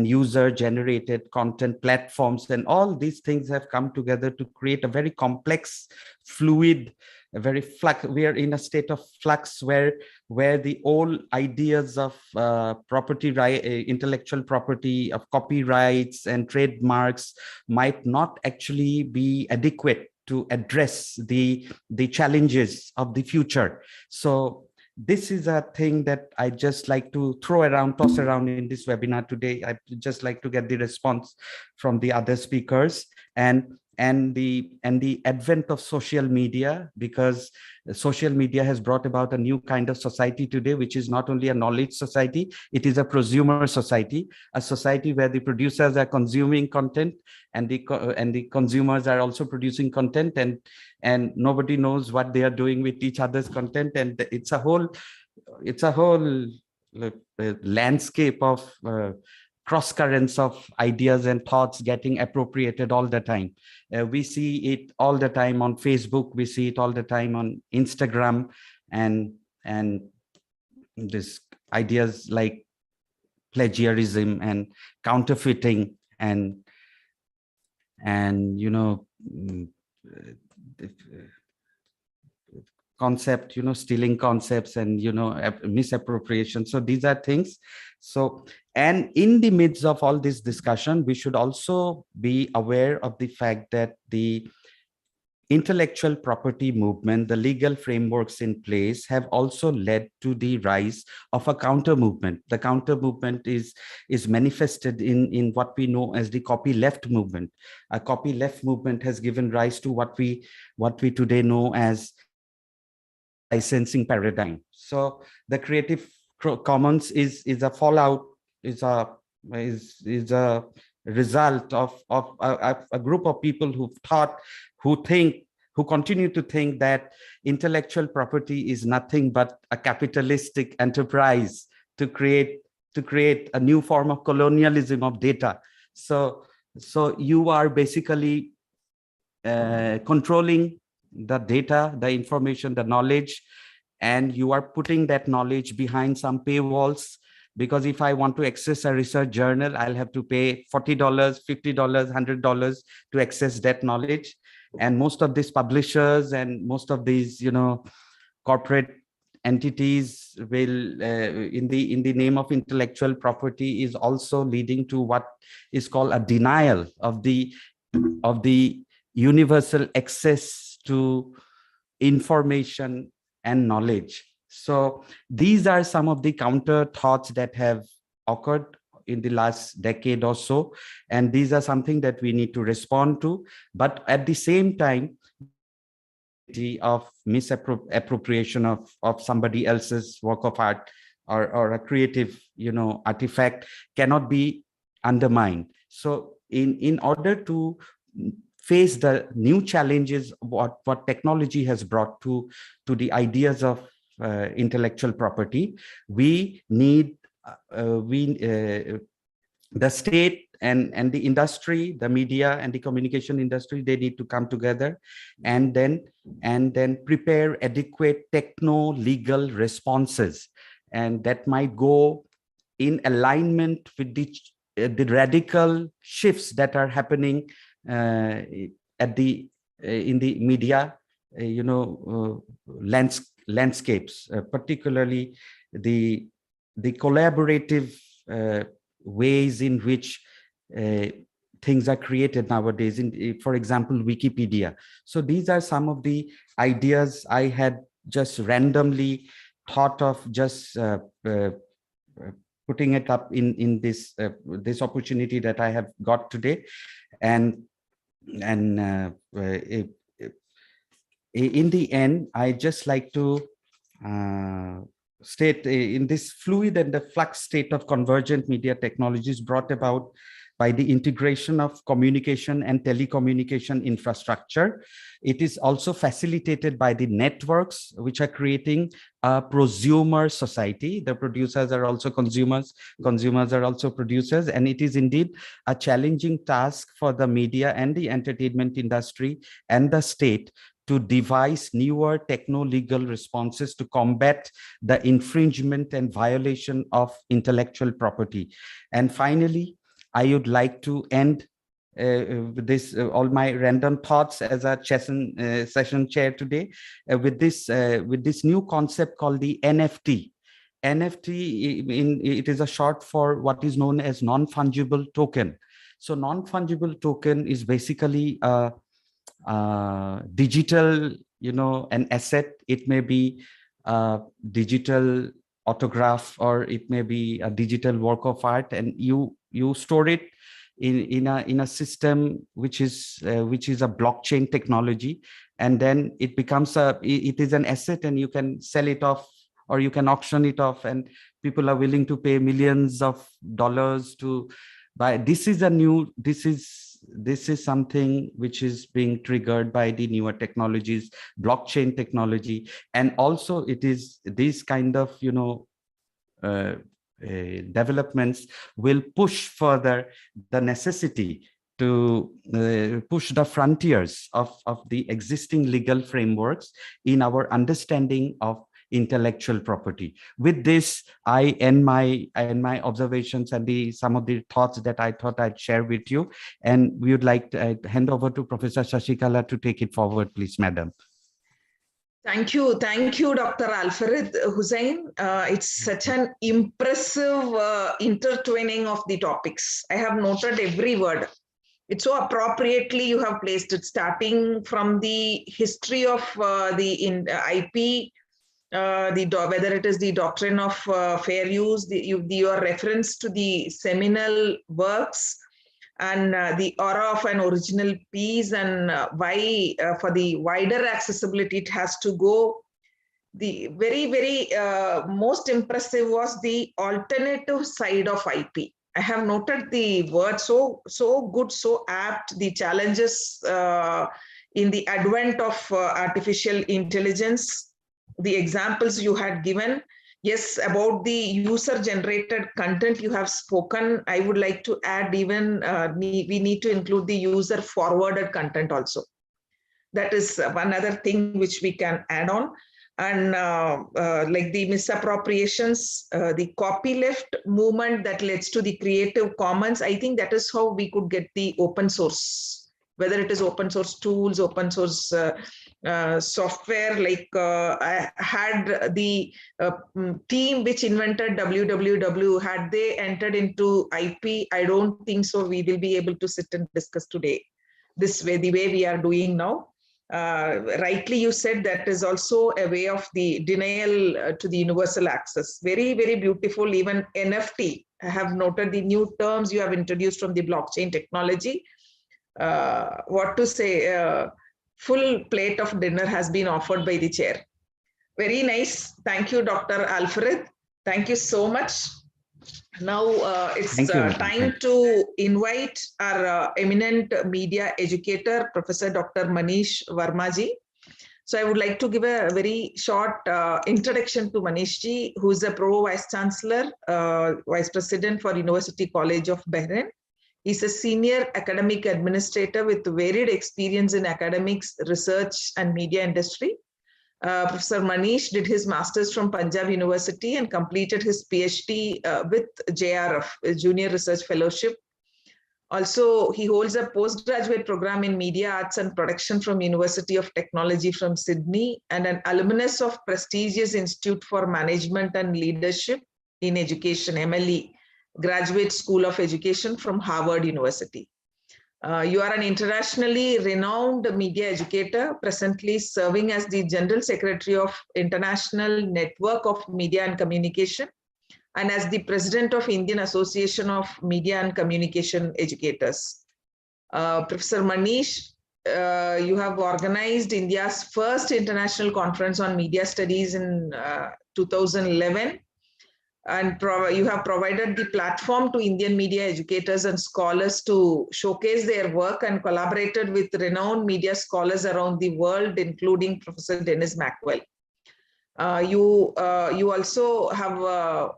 user-generated content platforms, and all these things have come together to create a very complex, fluid, we are in a state of flux where the old ideas of intellectual property, of copyrights and trademarks might not actually be adequate to address the challenges of the future. So this is a thing that I just like to toss around in this webinar today. I just like to get the response from the other speakers, and the advent of social media, because social media has brought about a new kind of society today, which is not only a knowledge society, it is a prosumer society, a society where the producers are consuming content and the consumers are also producing content, and nobody knows what they are doing with each other's content, and it's a whole landscape of cross currents of ideas and thoughts getting appropriated all the time. We see it all the time on Facebook, we see it all the time on Instagram, and this ideas like plagiarism and counterfeiting and concept, stealing concepts and misappropriation. So these are things. So, and in the midst of all this discussion, we should also be aware of the fact that the intellectual property movement, the legal frameworks in place, have also led to the rise of a counter movement. The counter movement is manifested in what we know as the copyleft movement. A copyleft movement has given rise to what we today know as licensing paradigm. So the Creative Commons is a fallout, is a result of a group of people who continue to think that intellectual property is nothing but a capitalistic enterprise to create a new form of colonialism of data. So you are basically controlling the data, the information, the knowledge, and you are putting that knowledge behind some paywalls. Because if I want to access a research journal, I'll have to pay $40, $50, $100 to access that knowledge. And most of these publishers and most of these, corporate entities will, in the name of intellectual property, is also leading to what is called a denial of the universal access to information and knowledge. So these are some of the counter thoughts that have occurred in the last decade or so, and these are something that we need to respond to. But at the same time, of misappropriation of somebody else's work of art or a creative artifact cannot be undermined. So in order to face the new challenges what technology has brought to the ideas of intellectual property, we need the state and the industry, the media and the communication industry, they need to come together and then prepare adequate techno-legal responses, and that might go in alignment with the radical shifts that are happening in the media landscapes, particularly the collaborative ways in which things are created nowadays, for example, Wikipedia. So these are some of the ideas I had just randomly thought of, just putting it up in this opportunity that I have got today. And in the end, I just like to state, in this fluid and the flux state of convergent media technologies brought about by the integration of communication and telecommunication infrastructure, it is also facilitated by the networks which are creating a prosumer society. The producers are also consumers are also producers, and it is indeed a challenging task for the media and the entertainment industry and the state to devise newer techno-legal responses to combat the infringement and violation of intellectual property. And finally, I would like to end with this, all my random thoughts as a session chair today, with this new concept called the NFT. NFT, it is a short for what is known as non-fungible token. So non-fungible token is basically digital, an asset. It may be a digital autograph, or it may be a digital work of art, and you store it in a system which is a blockchain technology, and then it becomes it is an asset, and you can sell it off or you can auction it off, and people are willing to pay millions of dollars to buy. This is something which is being triggered by the newer technologies, blockchain technology, and also it is these kind of developments will push further the necessity to push the frontiers of the existing legal frameworks in our understanding of intellectual property. With this, I end my observations and some of the thoughts that I thought I'd share with you. And we would like to hand over to Professor Shashikala to take it forward, please, madam. Thank you, Dr. Alfarid Hussain. It's such an impressive intertwining of the topics. I have noted every word. It's so appropriately you have placed it, starting from the history of the IP, whether it is the doctrine of fair use, your reference to the seminal works, and the aura of an original piece, and why for the wider accessibility it has to go. The very, very most impressive was the alternative side of IP. I have noted the word so good, so apt, the challenges in the advent of artificial intelligence, the examples you had given. Yes, about the user-generated content you have spoken, I would like to add even we need to include the user-forwarded content also. That is one other thing which we can add on. And like the misappropriations, the copyleft movement that leads to the Creative Commons, I think that is how we could get the open source, whether it is open source tools, open source software. Like I had the team which invented www, had they entered into IP, I don't think so we will be able to sit and discuss today this way, the way we are doing now. Rightly you said that is also a way of the denial to the universal access. Very, very beautiful. Even NFT, I have noted the new terms you have introduced from the blockchain technology. What to say, full plate of dinner has been offered by the chair. Very nice. Thank you, Dr. Alfred. Thank you so much. Now it's time to invite our eminent media educator, Professor Dr. Manish Verma ji. So I would like to give a very short introduction to Manish ji, who is a Pro Vice Chancellor, Vice President for University College of Bahrain. He's a senior academic administrator with varied experience in academics, research, and media industry. Professor Manish did his master's from Punjab University and completed his PhD with JRF, Junior Research Fellowship. Also, he holds a postgraduate program in media arts and production from University of Technology from Sydney and an alumnus of prestigious Institute for Management and Leadership in Education, MLE, Graduate School of Education from Harvard University. You are an internationally renowned media educator, presently serving as the General Secretary of International Network of Media and Communication, and as the President of Indian Association of Media and Communication Educators. Professor Manish, you have organized India's first international conference on media studies in 2011. And you have provided the platform to Indian media educators and scholars to showcase their work and collaborated with renowned media scholars around the world, including Professor Dennis Maxwell. You also have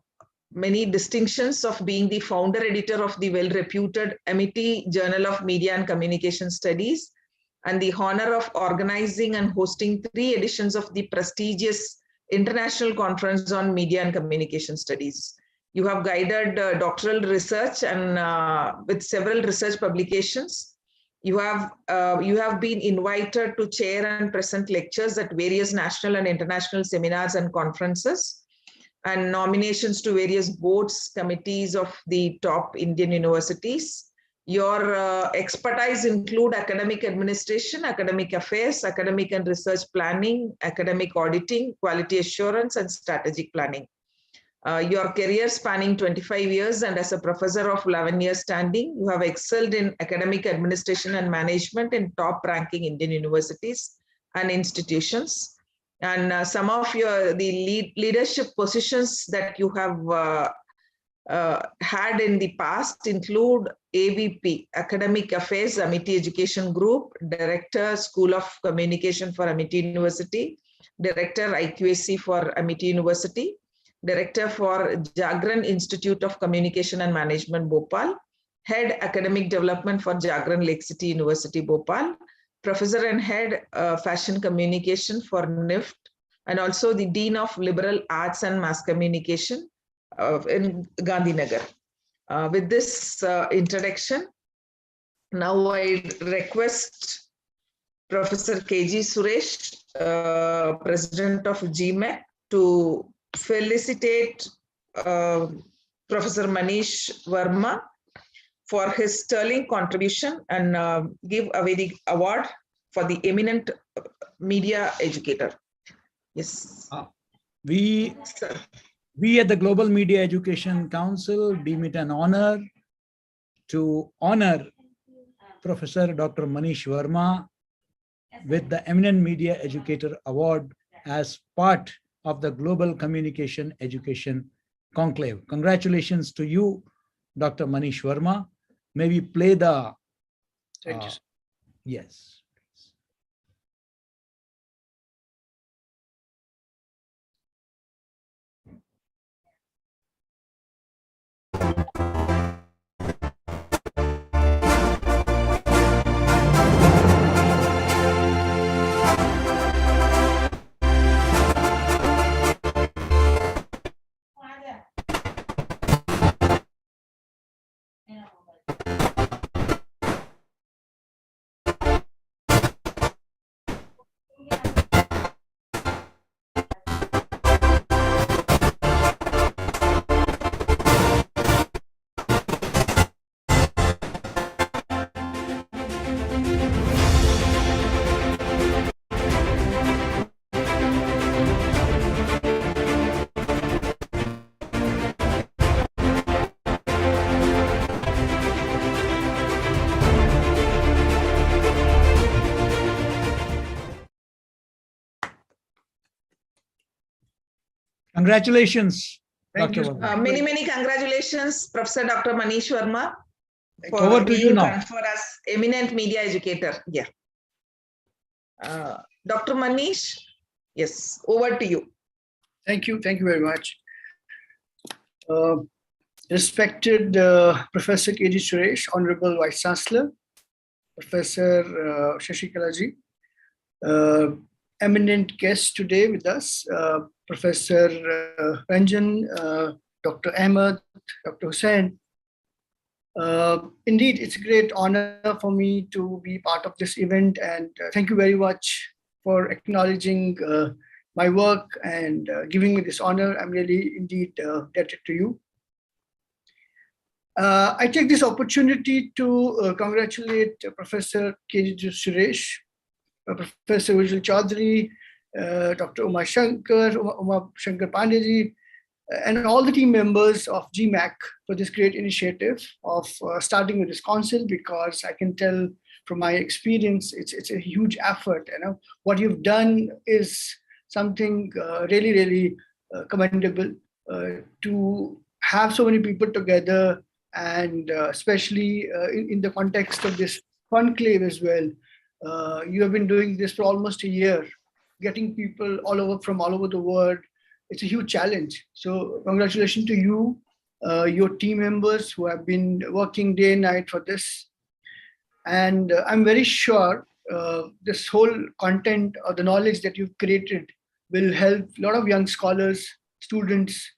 many distinctions of being the founder editor of the well-reputed Amity Journal of Media and Communication Studies and the honor of organizing and hosting 3 editions of the prestigious International Conference on Media and Communication Studies. You have guided doctoral research and with several research publications. You have been invited to chair and present lectures at various national and international seminars and conferences, and nominations to various boards, committees of the top Indian universities. Your expertise include academic administration, academic affairs, academic and research planning, academic auditing, quality assurance, and strategic planning. Your career spanning 25 years and as a professor of 11 years standing, you have excelled in academic administration and management in top-ranking Indian universities and institutions. And some of the leadership positions that you have had in the past include AVP, Academic Affairs, Amity Education Group, Director, School of Communication for Amity University, Director, IQAC for Amity University, Director for Jagran Institute of Communication and Management, Bhopal, Head Academic Development for Jagran Lake City University, Bhopal, Professor and Head Fashion Communication for NIFT, and also the Dean of Liberal Arts and Mass Communication in Gandhinagar. With this introduction, now I request Professor KG Suresh, President of GMAC, to felicitate Professor Manish Verma for his sterling contribution and give away the award for the eminent media educator. Yes. We at the Global Media Education Council deem it an honor to honor Professor Dr. Manish Verma with the Eminent Media Educator Award as part of the Global Communication Education Conclave. Congratulations to you, Dr. Manish Verma. May we play the... yes. Congratulations, Thank Dr. you. Verma. Many congratulations, Professor Dr. Manish Verma, for Over to you being now. conferred as eminent media educator. Yeah. Dr. Manish, yes, over to you. Thank you. Thank you very much. Respected Professor K.G. Suresh, Honorable Vice Chancellor, Professor Shashikala ji, eminent guest today with us, Professor Ranjan, Dr. Ahmed, Dr. Hussain. Indeed, it's a great honor for me to be part of this event, and thank you very much for acknowledging my work and giving me this honor. I'm really indeed indebted to you. I take this opportunity to congratulate Professor K.G. Suresh, Professor Vijay Chaudhary, Dr. Uma Shankar Pandey, and all the team members of GMAC for this great initiative of starting with this council, because I can tell from my experience, it's a huge effort. You know, what you've done is something really commendable, to have so many people together, and especially in the context of this conclave as well. You have been doing this for almost a year, getting people from all over the world. It's a huge challenge. So congratulations to you, your team members who have been working day and night for this. And I'm very sure this whole content or the knowledge that you've created will help a lot of young scholars, students,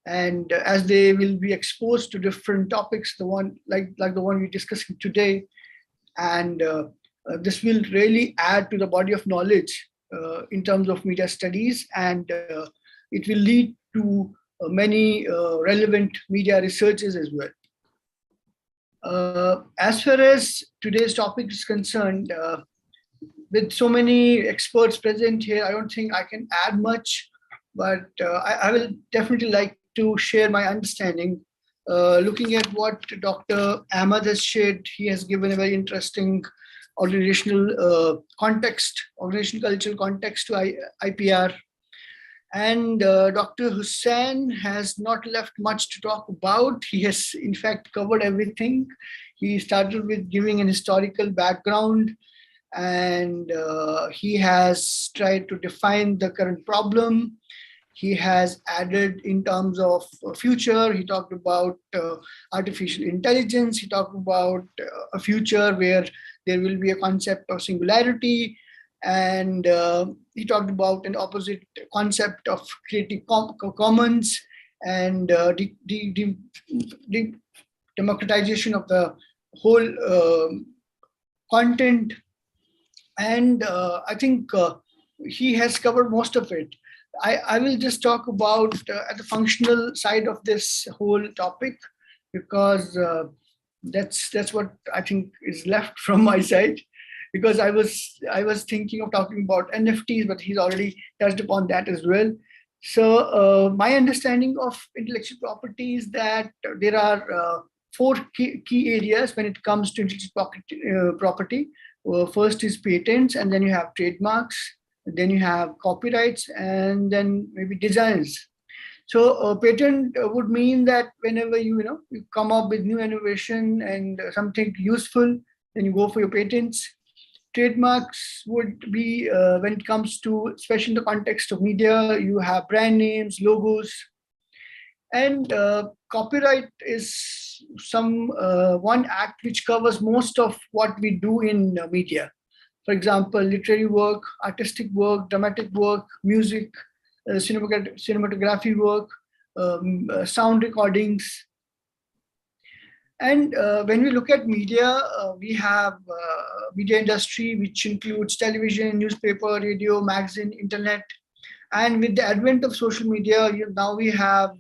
and as they will be exposed to different topics, the one like the one we're discussing today, and this will really add to the body of knowledge in terms of media studies, and it will lead to many relevant media researches as well. As far as today's topic is concerned, with so many experts present here, I don't think I can add much, but I will definitely like to share my understanding. Looking at what Dr. Ahmed has shared, he has given a very interesting organizational context, organizational cultural context to IPR. And Dr. Hussain has not left much to talk about. He has, in fact, covered everything. He started with giving an historical background, and he has tried to define the current problem. He has added in terms of future. He talked about artificial intelligence. He talked about a future where there will be a concept of singularity. And he talked about an opposite concept of creative commons and the democratization of the whole content. And I think he has covered most of it. I will just talk about at the functional side of this whole topic, because that's what I think is left from my side. Because I was thinking of talking about NFTs, but he's already touched upon that as well. So my understanding of intellectual property is that there are four key areas when it comes to intellectual property. First is patents, and then you have trademarks, then you have copyrights, and then maybe designs. So a patent would mean that whenever you come up with new innovation and something useful, then you go for your patents. Trademarks would be when it comes to, especially in the context of media, you have brand names, logos, and copyright is one act which covers most of what we do in media. For example, literary work, artistic work, dramatic work, music, cinematography work, sound recordings. And when we look at media, we have media industry, which includes television, newspaper, radio, magazine, internet. And with the advent of social media, now we have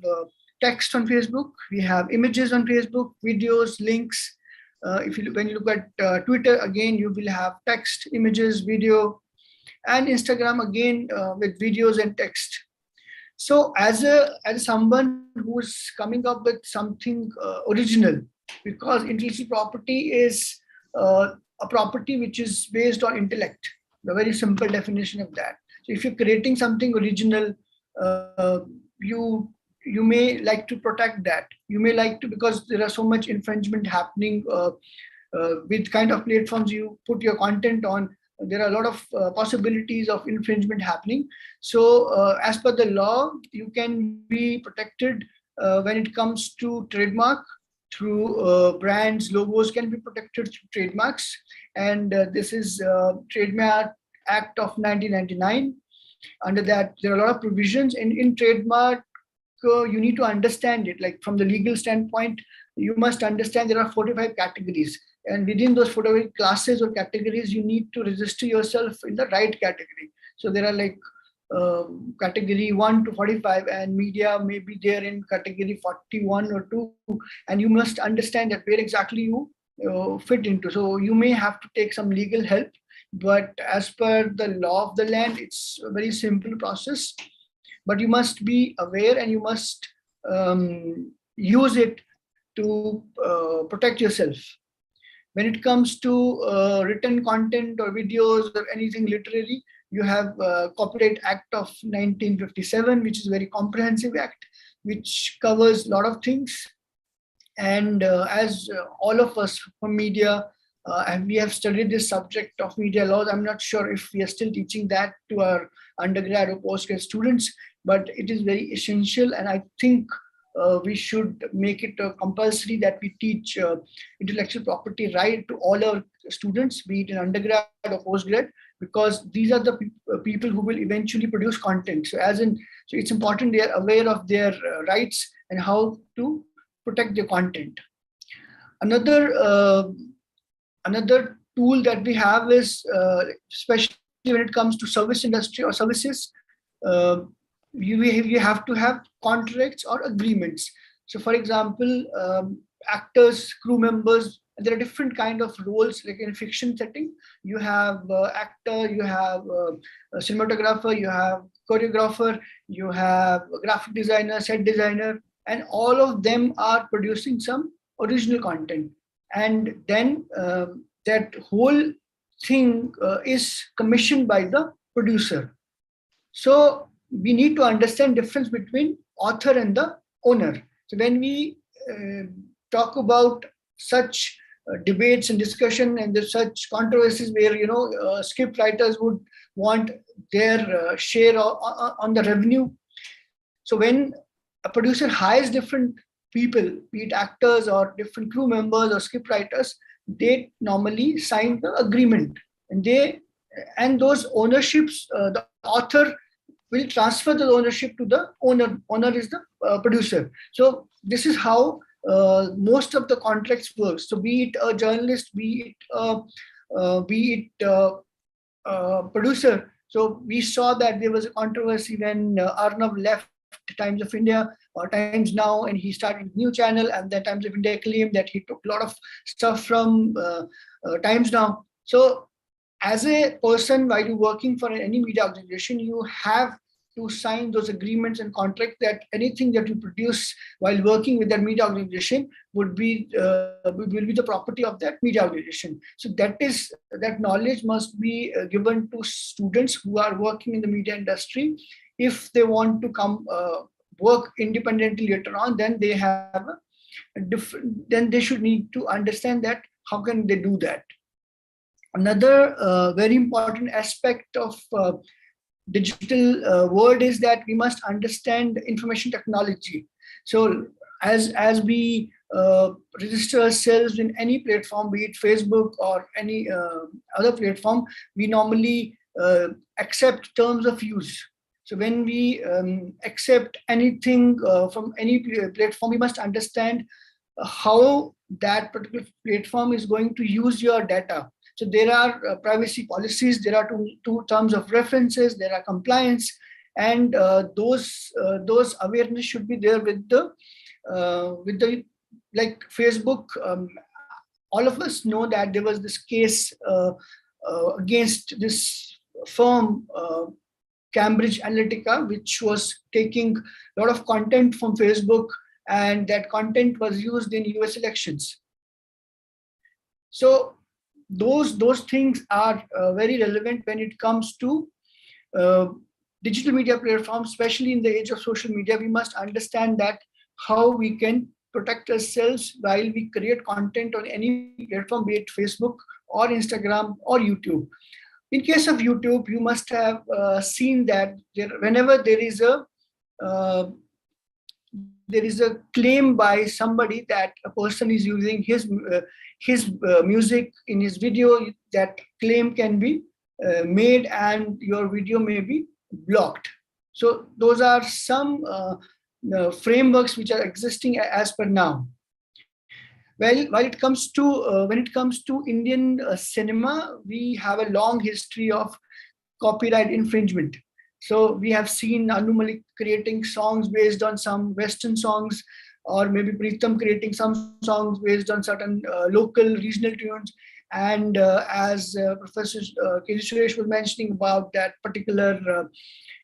text on Facebook, we have images on Facebook, videos, links. When you look at Twitter, again, you will have text, images, video, and Instagram again with videos and text. So as someone who is coming up with something original, because intellectual property is a property which is based on intellect, the very simple definition of that. So if you're creating something original, you may like to protect that. You may like to, because there are so much infringement happening with kind of platforms you put your content on. There are a lot of possibilities of infringement happening. So as per the law, you can be protected when it comes to trademark through brands, logos can be protected through trademarks. And this is Trademark Act of 1999. Under that, there are a lot of provisions in trademark. You need to understand it, like from the legal standpoint, you must understand there are 45 categories. And within those 45 classes or categories, you need to register yourself in the right category. So there are like category 1 to 45, and media may be there in category 41 or 2. And you must understand that where exactly you fit into. So you may have to take some legal help, but as per the law of the land, it's a very simple process. But you must be aware and you must use it to protect yourself. When it comes to written content or videos or anything literary, you have Copyright Act of 1957, which is a very comprehensive act, which covers a lot of things. And as all of us from media, and we have studied this subject of media laws. I'm not sure if we are still teaching that to our undergrad or postgrad students, but it is very essential. And I think we should make it compulsory that we teach intellectual property right to all our students, be it in undergrad or postgrad, because these are the people who will eventually produce content. So it's important they are aware of their rights and how to protect their content. Another tool that we have is, especially when it comes to service industry or services, you have to have contracts or agreements. So for example, actors, crew members, there are different kind of roles. Like in fiction setting, you have actor, you have a cinematographer, you have choreographer, you have a graphic designer, set designer, and all of them are producing some original content. And then that whole thing is commissioned by the producer. So we need to understand difference between author and the owner. So when we talk about such debates and discussion and there's such controversies where script writers would want their share on the revenue. So when a producer hires different people, be it actors or different crew members or script writers, they normally sign the agreement, and those ownerships, the author will transfer the ownership to the owner. Owner is the producer. So this is how most of the contracts work. So be it a journalist, be it a producer. So we saw that there was a controversy when Arnav left Times of India or Times Now, and he started a new channel, and the Times of India claimed that he took a lot of stuff from Times Now. So as a person, while you're working for any media organization, you have to sign those agreements and contracts that anything that you produce while working with that media organization will be the property of that media organization. So that knowledge must be given to students who are working in the media industry. If they want to come work independently later on, then they have then they should need to understand that how can they do that. Another very important aspect of digital world is that we must understand information technology. So as we register ourselves in any platform, be it Facebook or any other platform, we normally accept terms of use. So when we accept anything from any platform, we must understand how that particular platform is going to use your data. So there are privacy policies, there are two terms of references, there are compliance, and those awareness should be there with the like Facebook. All of us know that there was this case against this firm, Cambridge Analytica, which was taking a lot of content from Facebook, and that content was used in US elections. So those things are very relevant when it comes to digital media platforms, especially in the age of social media, we must understand that how we can protect ourselves while we create content on any platform, be it Facebook or Instagram or YouTube. In case of YouTube, you must have seen that whenever there is a claim by somebody that a person is using his music in his video, that claim can be made and your video may be blocked. So those are some frameworks which are existing as per now. Well, when it comes to Indian cinema, we have a long history of copyright infringement. So we have seen Anu Malik creating songs based on some Western songs, or maybe Pritam creating some songs based on certain local regional tunes. And as Professor K.G. Suresh was mentioning about that particular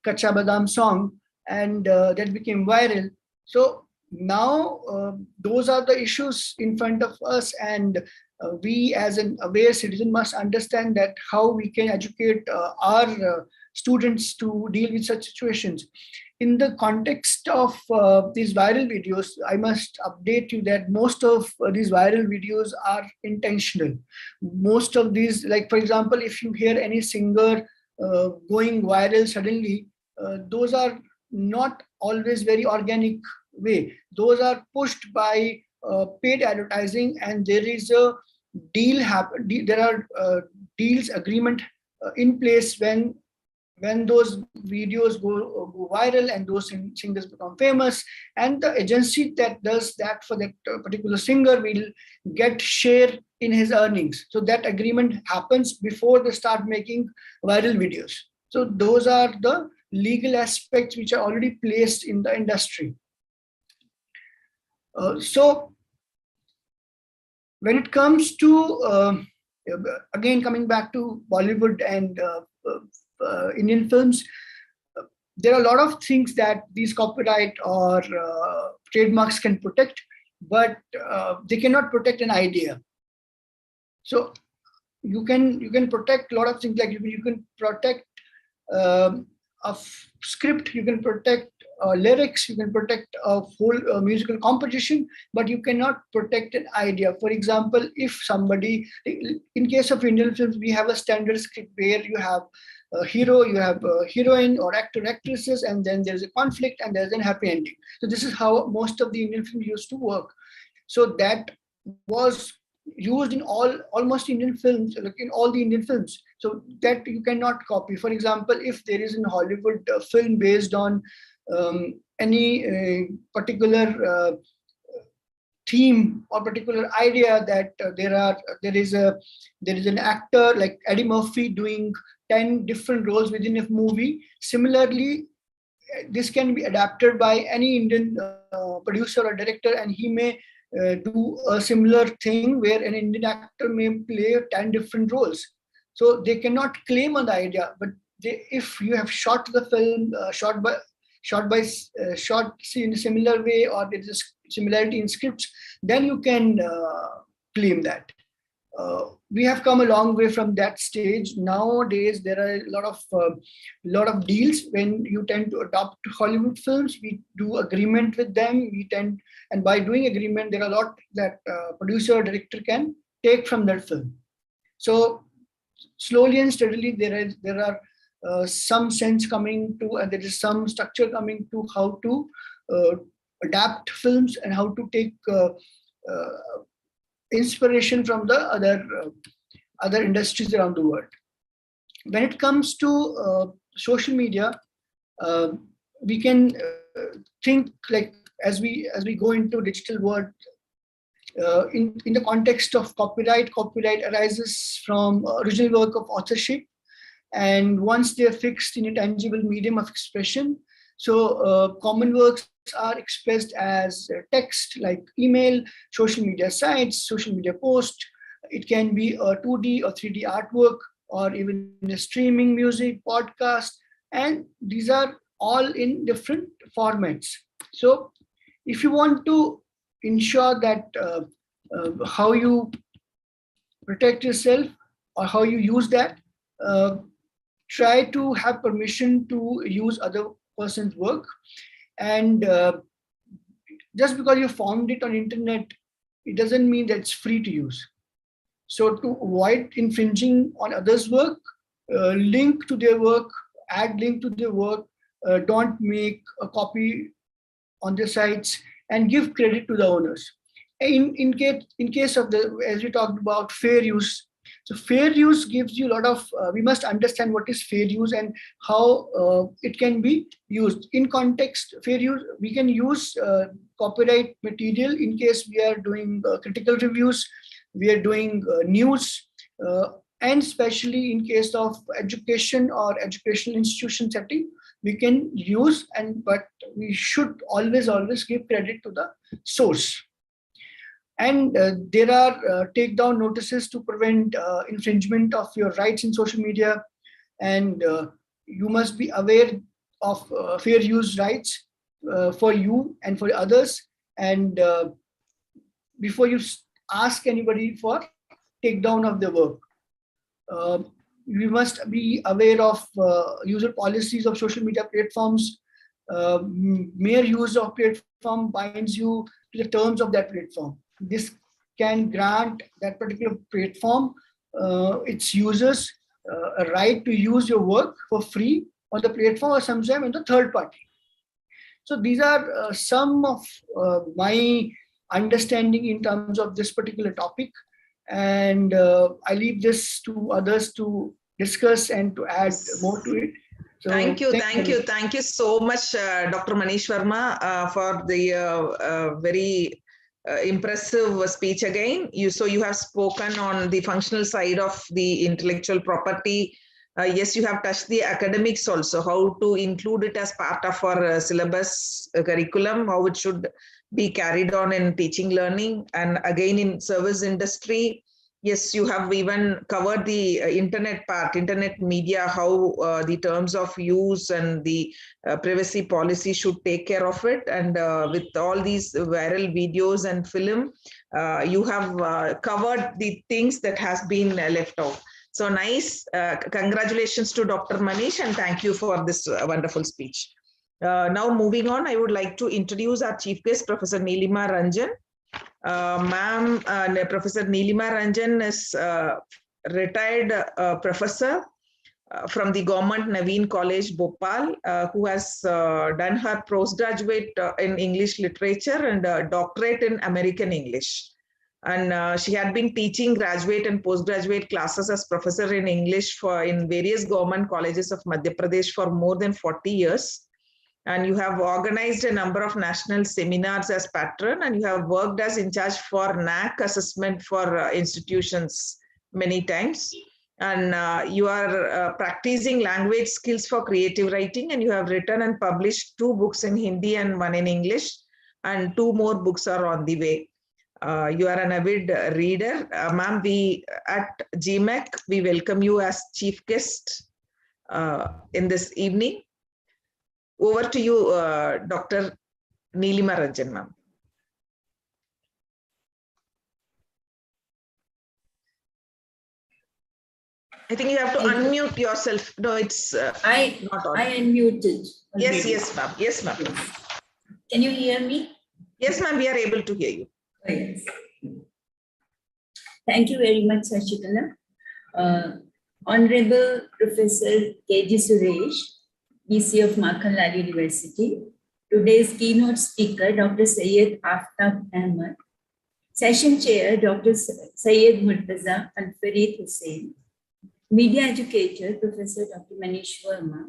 Kacha Badam song, and that became viral. So now those are the issues in front of us, and we as an aware citizen must understand that how we can educate our students to deal with such situations. In the context of these viral videos, I must update you that most of these viral videos are intentional. Most of these, like for example, if you hear any singer going viral suddenly, those are not always very organic way. Those are pushed by paid advertising, and there is a there are deals agreement in place when those videos go viral and those singers become famous, and the agency that does that for that particular singer will get share in his earnings. So that agreement happens before they start making viral videos. So those are the legal aspects which are already placed in the industry. So when it comes to, again, coming back to Bollywood and Indian films, there are a lot of things that these copyright or trademarks can protect, but they cannot protect an idea. So you can protect a lot of things, like you can protect a script, you can protect lyrics, you can protect a whole musical composition, but you cannot protect an idea. For example, if somebody, in case of Indian films, we have a standard script where you have a hero, you have a heroine or actor, actresses, and then there's a conflict and there's a happy ending. So this is how most of the Indian films used to work. So that was used in almost Indian films, like in all the Indian films. So that you cannot copy. For example, if there is a Hollywood film based on any particular theme or particular idea, that there is an actor like Eddie Murphy doing 10 different roles within a movie. Similarly, this can be adapted by any Indian producer or director, and he may do a similar thing where an Indian actor may play 10 different roles. So they cannot claim on the idea, but if you have shot the film, shot in a similar way, or there is a similarity in scripts, then you can claim that. We have come a long way from that stage. Nowadays, there are a lot of deals when you tend to adopt Hollywood films. We do agreement with them. And by doing agreement, there are a lot that producer or director can take from that film. So slowly and steadily, there are some sense coming to, and there is some structure coming to how to adapt films and how to take inspiration from the other industries around the world. When it comes to social media, we can think like as we go into digital world. In the context of copyright arises from original work of authorship, and once they are fixed in a tangible medium of expression, so common works are expressed as text, like email, social media sites, social media post. It can be a 2D or 3D artwork, or even a streaming music, podcast, and these are all in different formats. So if you want to ensure that how you protect yourself or how you use that, try to have permission to use other person's work. And just because you found it on internet, it doesn't mean that it's free to use. So to avoid infringing on others' work, link to their work, add link to their work, don't make a copy on their sites, and give credit to the owners. In case of the, as we talked about, fair use. So fair use gives you a lot of, we must understand what is fair use and how it can be used. In context, fair use, we can use copyright material in case we are doing critical reviews, we are doing news, and especially in case of education or educational institution setting, we can use, but we should always give credit to the source. And there are takedown notices to prevent infringement of your rights in social media. And you must be aware of fair use rights for you and for others. And before you ask anybody for takedown of their work, you must be aware of user policies of social media platforms. Mere use of platform binds you to the terms of that platform. This can grant that particular platform, its users, a right to use your work for free on the platform or sometimes in the third party. So these are some of my understanding in terms of this particular topic. And I leave this to others to discuss and to add more to it. So, thank you so much, Dr. Manish Verma, for the very impressive speech again. So you have spoken on the functional side of the intellectual property. Yes, you have touched the academics also, how to include it as part of our syllabus curriculum, how it should be carried on in teaching learning. And again, in service industry, yes, you have even covered the internet part, internet media, how the terms of use and the privacy policy should take care of it. And with all these viral videos and film, you have covered the things that has been left out. So nice. Congratulations to Dr. Manish, and thank you for this wonderful speech. Now moving on, I would like to introduce our chief guest, Professor Neelima Ranjan. Ma'am, Professor Neelima Ranjan is retired professor from the Government Naveen College, Bhopal, who has done her postgraduate in English literature and doctorate in American English. And she had been teaching graduate and postgraduate classes as professor in English in various government colleges of Madhya Pradesh for more than 40 years. And you have organized a number of national seminars as patron, and you have worked as in charge for NAC assessment for institutions many times. And you are practicing language skills for creative writing, and you have written and published 2 books in Hindi and 1 in English, and 2 more books are on the way. You are an avid reader. Ma'am, we at GMAC, we welcome you as chief guest in this evening. Over to you, Dr. Neelima Ranjan, ma'am. I think you have to unmute yourself. No, it's I unmuted. Yes, yes, ma'am. Yes, ma'am. Can you hear me? Yes, ma'am. We are able to hear you. Oh, yes. Thank you very much, Sashikala. Honorable Professor K.G. Suresh, BC of Makhanlal University. Today's keynote speaker, Dr. Syed Aftab Ahmed. Session chair, Dr. Syed Murtaza Al Farid Hussain. Media educator, Professor Dr. Manish Verma.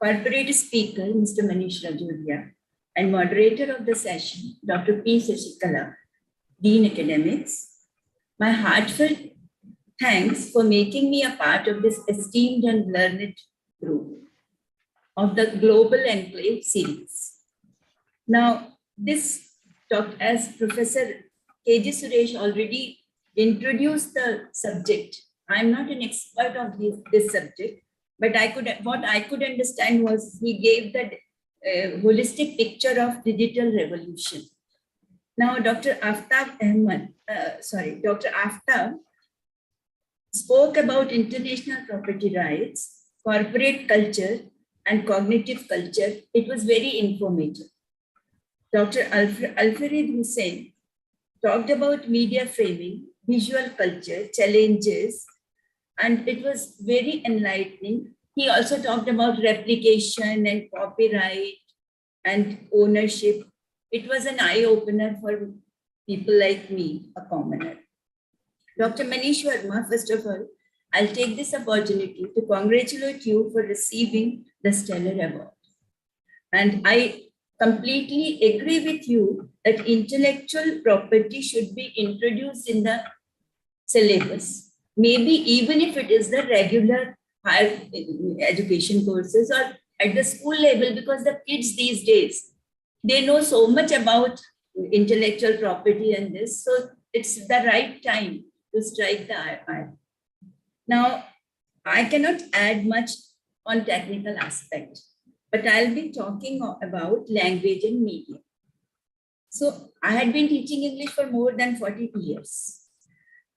Corporate speaker, Mr. Manish Rajodia. And moderator of the session, Dr. P. Sashikala, Dean Academics. My heartfelt thanks for making me a part of this esteemed and learned group of the Global Enclave series. Now, this talk, as Professor K.G. Suresh already introduced the subject. I'm not an expert of this subject, but what I could understand was he gave the holistic picture of digital revolution. Now, Dr. Aftab spoke about international property rights, corporate culture, and cognitive culture. It was very informative. Dr. Alfred Hussein talked about media framing, visual culture, challenges, and it was very enlightening. He also talked about replication and copyright and ownership. It was an eye-opener for people like me, a commoner. Dr. Manish Verma, first of all, I'll take this opportunity to congratulate you for receiving the Stellar Award. And I completely agree with you that intellectual property should be introduced in the syllabus. Maybe even if it is the regular higher education courses or at the school level, because the kids these days, they know so much about intellectual property and this. So it's the right time to strike the iron. Now, I cannot add much on technical aspect, but I'll be talking about language and media. So I had been teaching English for more than 40 years.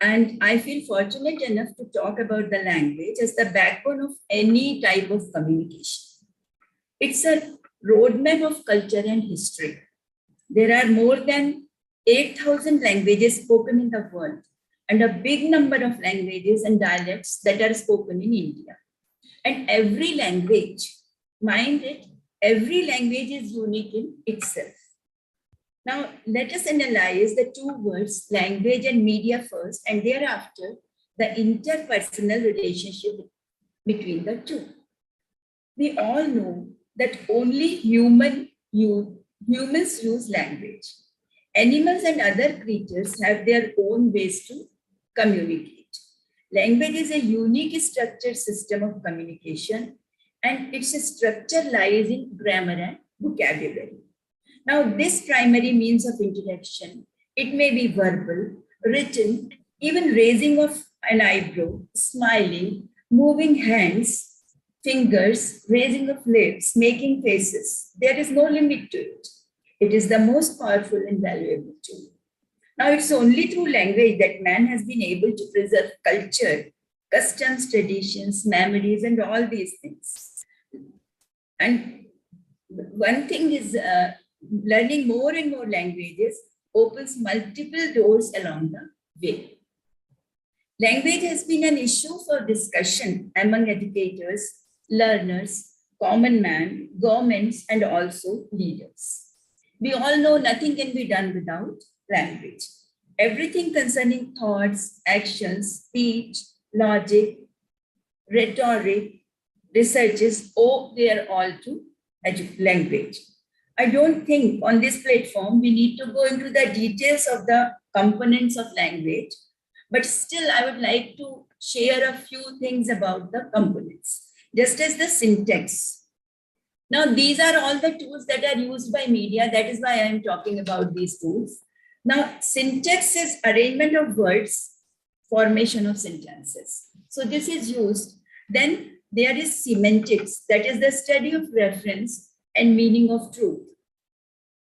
And I feel fortunate enough to talk about the language as the backbone of any type of communication. It's a roadmap of culture and history. There are more than 8,000 languages spoken in the world and a big number of languages and dialects that are spoken in India. And every language, mind it, every language is unique in itself. Now, let us analyze the two words, language and media first, and thereafter, the interpersonal relationship between the two. We all know that only humans use language. Animals and other creatures have their own ways to communicate. Language is a unique structured system of communication, and its structure lies in grammar and vocabulary. Now, this primary means of interaction, it may be verbal, written, even raising of an eyebrow, smiling, moving hands, fingers, raising of lips, making faces. There is no limit to it. It is the most powerful and valuable tool. Now, it's only through language that man has been able to preserve culture, customs, traditions, memories, and all these things. And one thing is, learning more and more languages opens multiple doors along the way. Language has been an issue for discussion among educators, learners, common man, governments, and also leaders. We all know nothing can be done without language. Everything concerning thoughts, actions, speech, logic, rhetoric, researches owe their all to language. I don't think on this platform we need to go into the details of the components of language, but still I would like to share a few things about the components, just as the syntax. Now, these are all the tools that are used by media. That is why I am talking about these tools. Now, syntax is arrangement of words, formation of sentences. So this is used. Then there is semantics, that is the study of reference and meaning of truth.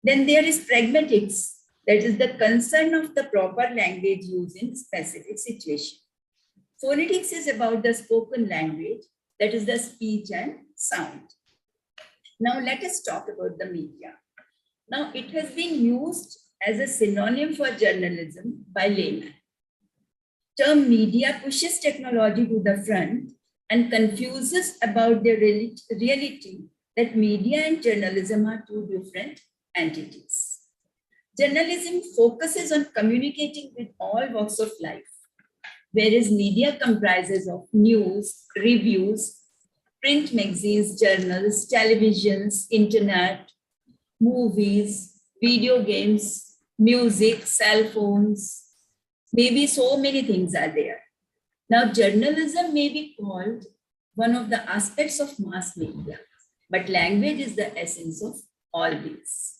Then there is pragmatics, that is the concern of the proper language used in specific situation. Phonetics is about the spoken language, that is the speech and sound. Now let us talk about the media. Now it has been used as a synonym for journalism by laymen. Term media pushes technology to the front and confuses about the reality that media and journalism are two different entities. Journalism focuses on communicating with all walks of life, whereas media comprises of news, reviews, print magazines, journals, televisions, internet, movies, video games, music, cell phones, maybe so many things are there. Now, journalism may be called one of the aspects of mass media, but language is the essence of all these.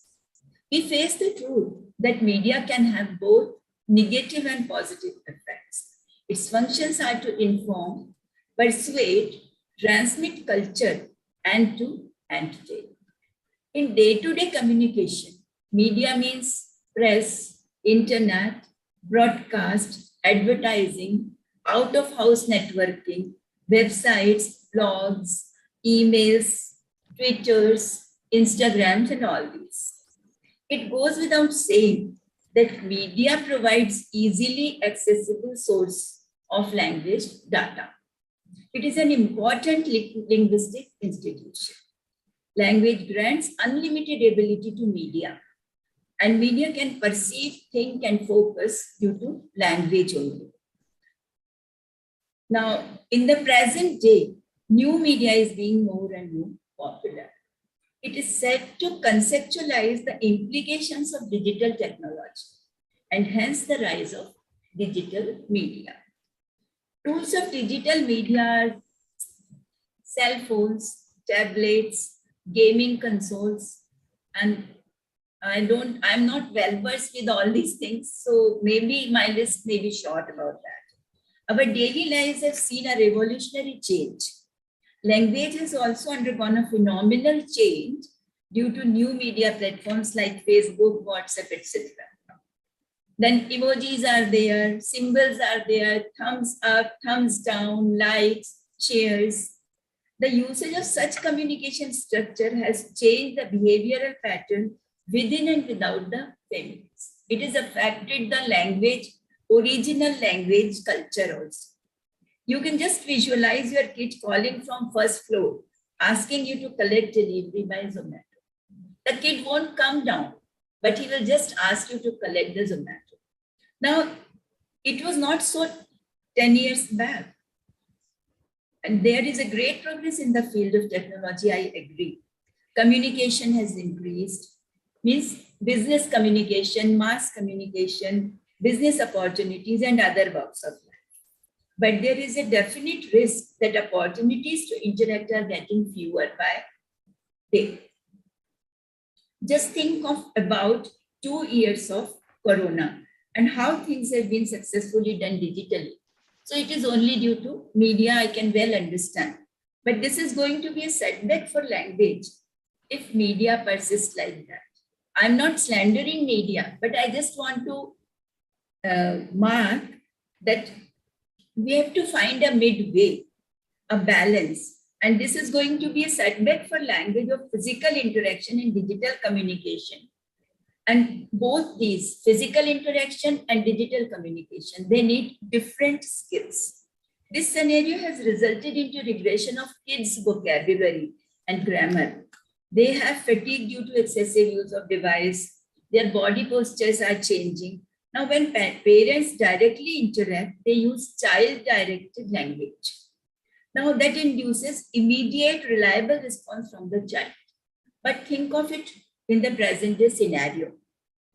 We face the truth that media can have both negative and positive effects. Its functions are to inform, persuade, transmit culture, and to entertain. In day-to-day communication, media means press, internet, broadcast, advertising, out-of-house networking, websites, blogs, emails, Twitters, Instagrams, and all these. It goes without saying that media provides easily accessible source of language data. It is an important linguistic institution. Language grants unlimited ability to media, and media can perceive, think, and focus due to language only. Now, in the present day, new media is being more and more popular. It is said to conceptualize the implications of digital technology and hence the rise of digital media. Tools of digital media are cell phones, tablets, gaming consoles, and I'm not well versed with all these things, so maybe my list may be short about that. Our daily lives have seen a revolutionary change. Language has also undergone a phenomenal change due to new media platforms like Facebook, WhatsApp, etc. Then emojis are there, symbols are there, thumbs up, thumbs down, likes, shares. The usage of such communication structure has changed the behavioral pattern within and without the families. It has affected the language, original language culture also. You can just visualize your kid calling from first floor, asking you to collect delivery by Zomato. The kid won't come down, but he will just ask you to collect the Zomato. Now, it was not so 10 years back. And there is a great progress in the field of technology, I agree. Communication has increased, means business communication, mass communication, business opportunities, and other walks of life. But there is a definite risk that opportunities to interact are getting fewer by day. Just think of about 2 years of Corona and how things have been successfully done digitally. So it is only due to media, I can well understand. But this is going to be a setback for language if media persists like that. I'm not slandering media, but I just want to mark that we have to find a midway, a balance. And this is going to be a setback for language of physical interaction and digital communication. And both these, physical interaction and digital communication, they need different skills. This scenario has resulted into regression of kids' vocabulary and grammar. They have fatigue due to excessive use of device. Their body postures are changing. Now, when parents directly interact, they use child-directed language. Now, that induces immediate, reliable response from the child. But think of it in the present-day scenario.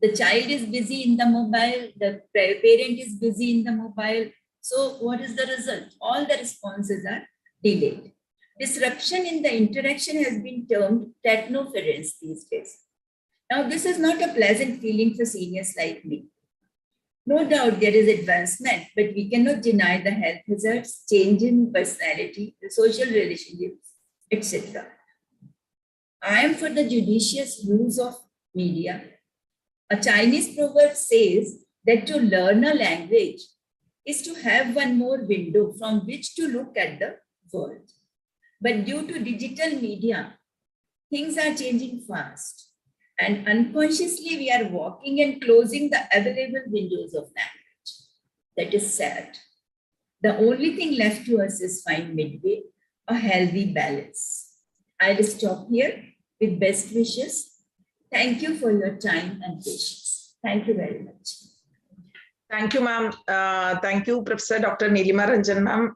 The child is busy in the mobile, the parent is busy in the mobile. So, what is the result? All the responses are delayed. Disruption in the interaction has been termed technoference these days. Now, this is not a pleasant feeling for seniors like me. No doubt there is advancement, but we cannot deny the health hazards, change in personality, the social relationships, etc. I am for the judicious use of media. A Chinese proverb says that to learn a language is to have one more window from which to look at the world. But due to digital media, things are changing fast. And unconsciously, we are walking and closing the available windows of language. That is sad. The only thing left to us is find midway, a healthy balance. I will stop here with best wishes. Thank you for your time and patience. Thank you very much. Thank you, ma'am. Thank you, Professor Dr. Nilima Ranjan, ma'am,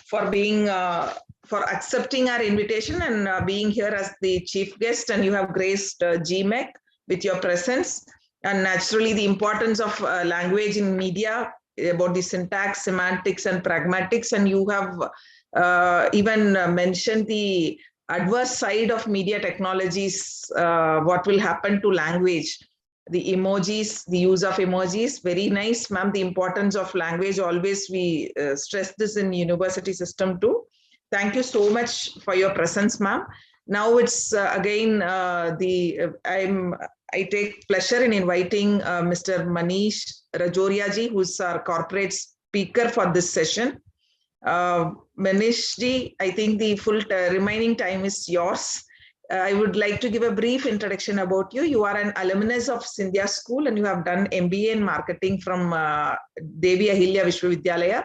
for being for accepting our invitation and being here as the chief guest, and you have graced GMEC with your presence. And naturally, the importance of language in media, about the syntax, semantics, and pragmatics. And you have even mentioned the adverse side of media technologies, what will happen to language. The emojis, the use of emojis, very nice, ma'am. The importance of language, always we stress this in university system too. Thank you so much for your presence, ma'am. Now it's again I take pleasure in inviting Mr. Manish Rajoria ji, who's our corporate speaker for this session. Manish ji, I think the full remaining time is yours. I would like to give a brief introduction about you. You are an alumnus of Scindia School and you have done MBA in marketing from Devi Ahilya Vishwavidyalaya.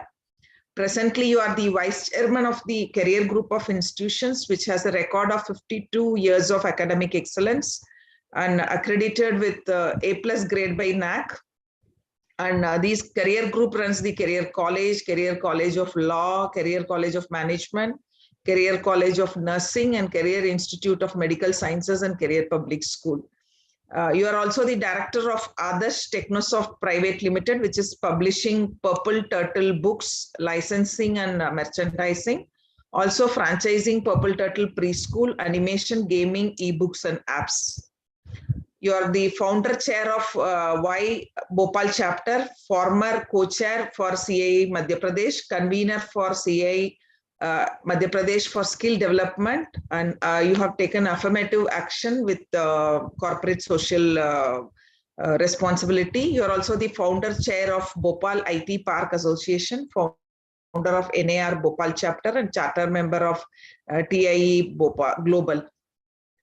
Presently, you are the vice chairman of the career group of institutions, which has a record of 52 years of academic excellence and accredited with A+ grade by NAC. And these career group runs the Career College of Law, Career College of Management, Career College of Nursing, and Career Institute of Medical Sciences and Career Public School. You are also the director of Adarsh Technosoft Private Limited, which is publishing Purple Turtle books, licensing and merchandising. Also franchising Purple Turtle Preschool, animation, gaming, ebooks and apps. You are the founder chair of Y Bhopal chapter, former co-chair for CII Madhya Pradesh, convener for CII Madhya Pradesh for skill development, and you have taken affirmative action with corporate social responsibility. You are also the founder chair of Bhopal IT Park Association, founder of NAR Bhopal chapter and charter member of TIE Bhopal Global.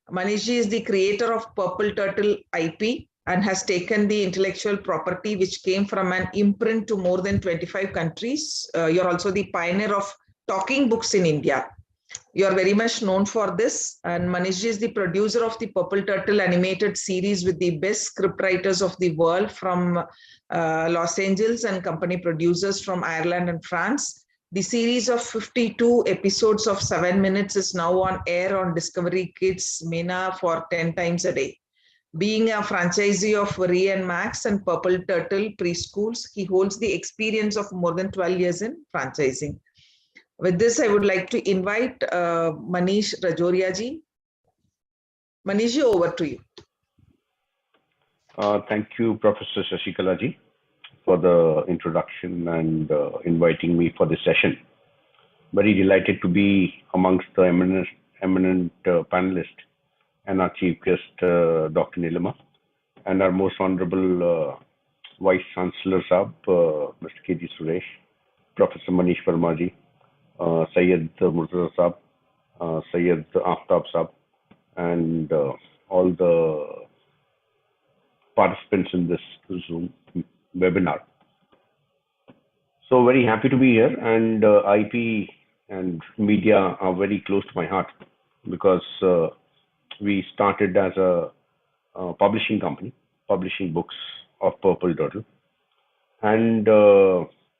Manish is the creator of Purple Turtle IP and has taken the intellectual property which came from an imprint to more than 25 countries. You're also the pioneer of talking books in India. You are very much known for this. And Manish is the producer of the Purple Turtle animated series with the best scriptwriters of the world from Los Angeles and company producers from Ireland and France. The series of 52 episodes of 7 minutes is now on air on Discovery Kids MENA for 10 times a day. Being a franchisee of Re and Max and Purple Turtle preschools, he holds the experience of more than 12 years in franchising. With this, I would like to invite Manish Rajoria ji. Manish ji, over to you. Thank you, Professor Shashikala ji, for the introduction and inviting me for this session. Very delighted to be amongst the eminent panelists and our chief guest, Dr. Nilima, and our most honorable Vice Chancellor Sahab, Mr. K.G. Suresh, Professor Manish Verma ji, Syed Murtaza Sahab, Syed Aftab Sahab, and all the participants in this Zoom webinar. So very happy to be here, and IP and media are very close to my heart because we started as a publishing company, publishing books of Purple Turtle, and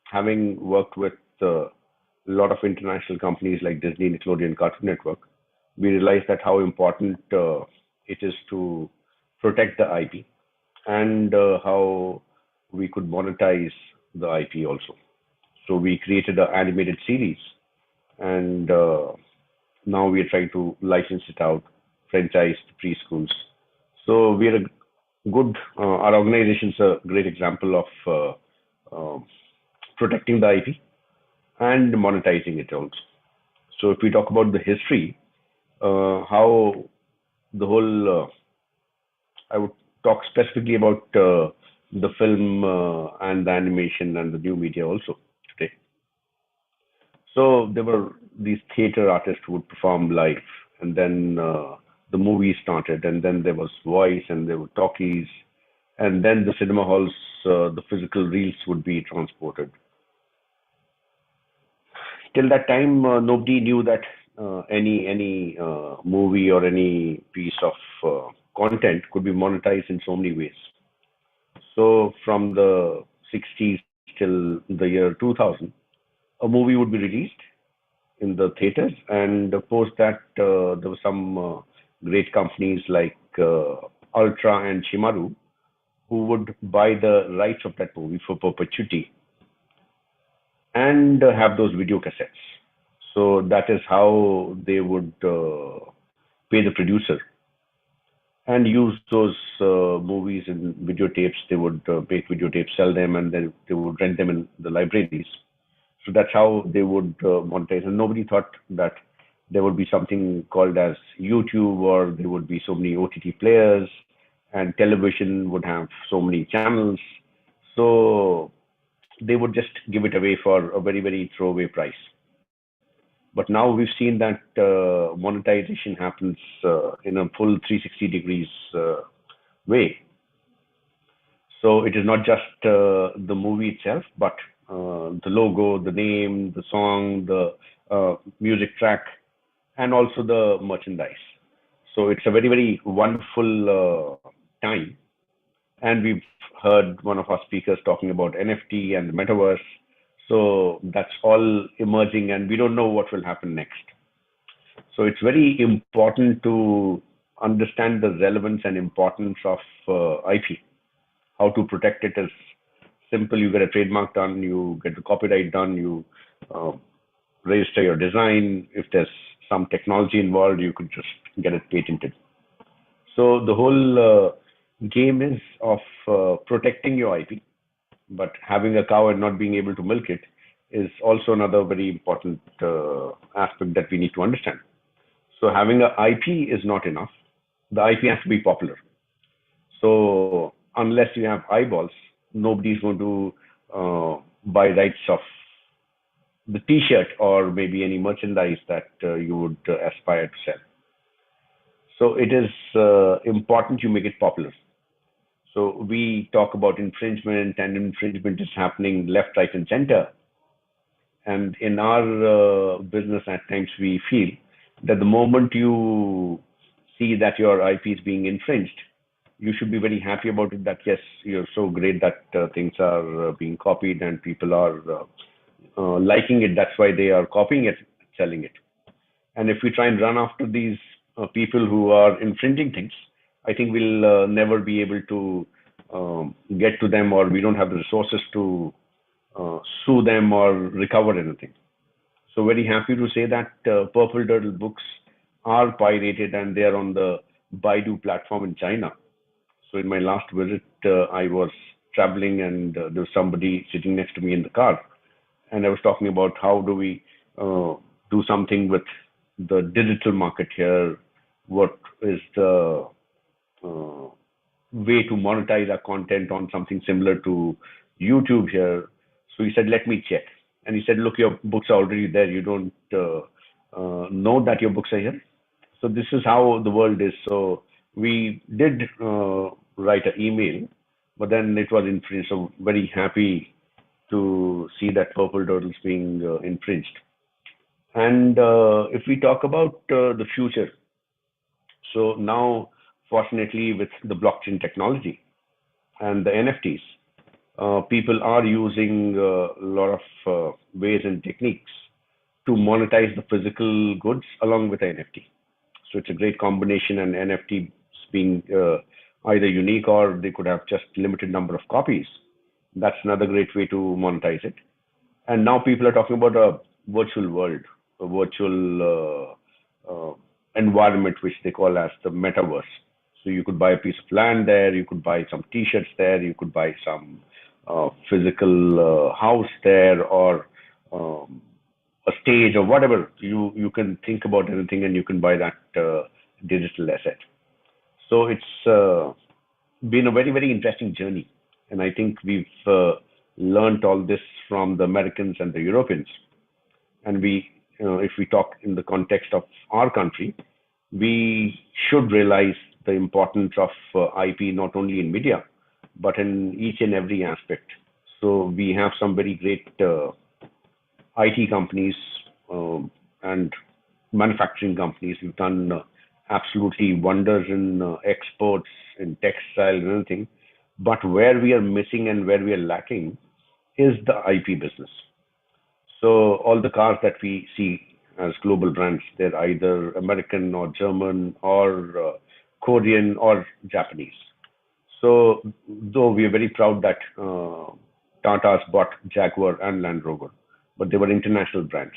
having worked with a lot of international companies like Disney, Nickelodeon, Cartoon Network, we realized that how important it is to protect the IP and how we could monetize the IP also. So we created an animated series, and now we are trying to license it out, franchise to preschools. So we are a good, our organization is a great example of protecting the IP and monetizing it also. So if we talk about the history, how the whole, I would talk specifically about the film and the animation and the new media also today. So there were these theater artists who would perform live, and then the movie started, and then there was voice, and there were talkies, and then the cinema halls, the physical reels would be transported. Till that time, nobody knew that any movie or any piece of content could be monetized in so many ways. So from the 60s till the year 2000, a movie would be released in the theaters, and post that there were some great companies like Ultra and Shimaru who would buy the rights of that movie for perpetuity and have those video cassettes. So that is how they would pay the producer and use those movies in videotapes. They would make videotapes, sell them, and then they would rent them in the libraries. So that's how they would monetize. And nobody thought that there would be something called as YouTube, or there would be so many OTT players, and television would have so many channels. So they would just give it away for a very, very throwaway price. But now we've seen that monetization happens in a full 360 degrees way. So it is not just the movie itself, but the logo, the name, the song, the music track, and also the merchandise. So it's a very, very wonderful time. And we've heard one of our speakers talking about NFT and the metaverse. So that's all emerging, and we don't know what will happen next. So it's very important to understand the relevance and importance of IP. How to protect it is simple. You get a trademark done, you get the copyright done, you register your design. If there's some technology involved, you could just get it patented. So the whole game is of protecting your IP, but having a cow and not being able to milk it is also another very important aspect that we need to understand. So having an IP is not enough. The IP has to be popular. So unless you have eyeballs, nobody's going to buy rights of the T-shirt or maybe any merchandise that you would aspire to sell. So it is important you make it popular. So we talk about infringement, and infringement is happening left, right, and center. And in our business, at times we feel that the moment you see that your IP is being infringed, you should be very happy about it, that yes, you're so great that things are being copied and people are liking it. That's why they are copying it, selling it. And if we try and run after these people who are infringing things, I think we'll never be able to get to them, or we don't have the resources to sue them or recover anything. So very happy to say that Purple Turtle books are pirated and they are on the Baidu platform in China. So in my last visit, I was traveling and there was somebody sitting next to me in the car. And I was talking about how do we do something with the digital market here? What is the way to monetize our content on something similar to YouTube here? So he said, let me check. And he said, look, your books are already there. You don't know that your books are here. So this is how the world is. So we did write an email, but then it was infringed. So very happy to see that Purple Turtles being infringed. And if we talk about the future, so now, fortunately, with the blockchain technology and the NFTs, people are using a lot of ways and techniques to monetize the physical goods along with the NFT. So it's a great combination, and NFTs being either unique or they could have just limited number of copies. That's another great way to monetize it. And now people are talking about a virtual world, a virtual environment, which they call as the metaverse. So you could buy a piece of land there, you could buy some T-shirts there, you could buy some physical house there, or a stage or whatever. You can think about anything and you can buy that digital asset. So it's been a very, very interesting journey. And I think we've learned all this from the Americans and the Europeans. And we, if we talk in the context of our country, we should realize the importance of IP not only in media, but in each and every aspect. So we have some very great IT companies and manufacturing companies who've done absolutely wonders in exports, in textile and everything. But where we are missing and where we are lacking is the IP business. So all the cars that we see as global brands, they're either American or German or Korean or Japanese. So though we are very proud that Tata's bought Jaguar and Land Rover, but they were international brands.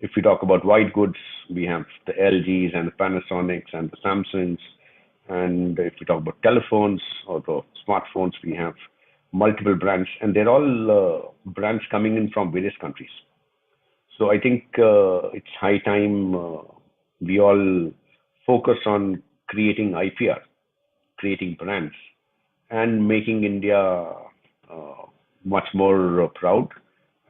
If we talk about white goods, we have the LGs and the Panasonics and the Samsungs. And if we talk about telephones or the smartphones, we have multiple brands, and they're all brands coming in from various countries. So I think it's high time we all focus on creating IPR, creating brands, and making India much more proud.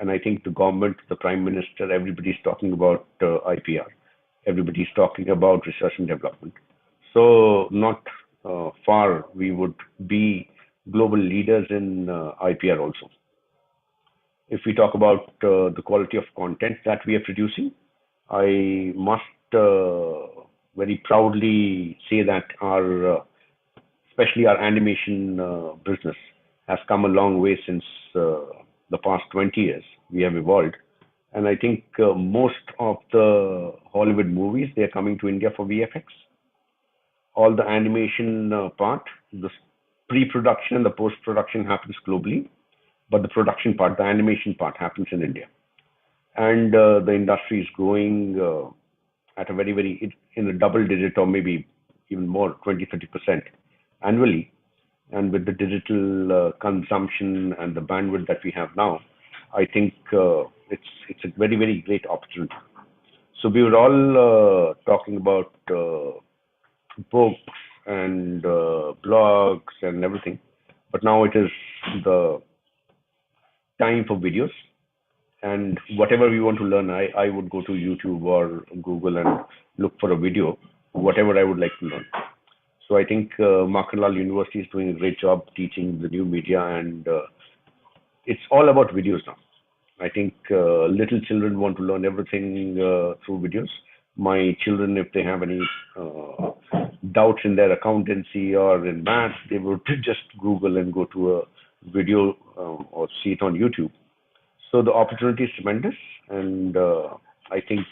And I think the government, the Prime Minister, everybody's talking about IPR. Everybody's talking about research and development. So not far, we would be global leaders in IPR also. If we talk about the quality of content that we are producing, I must very proudly say that especially our animation business has come a long way since the past 20 years. We have evolved. And I think most of the Hollywood movies, they're coming to India for VFX. All the animation part, the pre-production and the post-production happens globally, but the production part, the animation part happens in India. And the industry is growing at a in a double digit or maybe even more, 20-30% annually. And with the digital consumption and the bandwidth that we have now, I think it's a very great opportunity. So we were all talking about books and blogs and everything, but now it is the time for videos. And whatever we want to learn, I would go to YouTube or Google and look for a video, whatever I would like to learn. So I think Makanlal University is doing a great job teaching the new media, and it's all about videos now. I think little children want to learn everything through videos. My children, if they have any doubts in their accountancy or in math, they would just Google and go to a video or see it on YouTube. So the opportunity is tremendous, and I think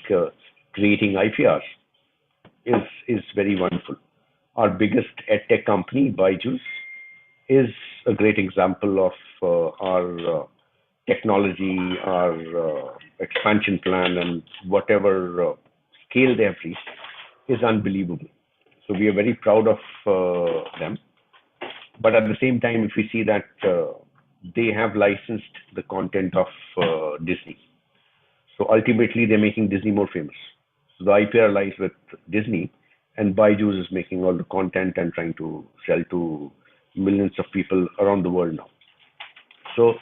creating IPRs is very wonderful. Our biggest edtech company, Byju's, is a great example of our technology, our expansion plan, and whatever scale they have reached is unbelievable. So we are very proud of them. But at the same time, if we see that they have licensed the content of Disney. So ultimately, they're making Disney more famous. So the IPR lies with Disney, and Byju's is making all the content and trying to sell to millions of people around the world now. So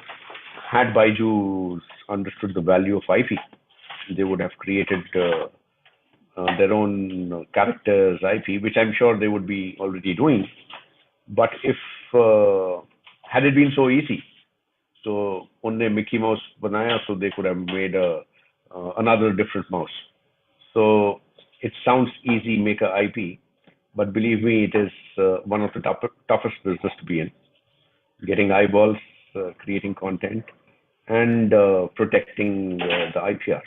had Byju's understood the value of IP, they would have created their own characters, IP, which I'm sure they would be already doing. But if had it been so easy, so only Mickey Mouse banaya, so they could have made another different mouse. So it sounds easy, make a IP, but believe me, it is one of the toughest business to be in. Getting eyeballs, creating content, and protecting the IPR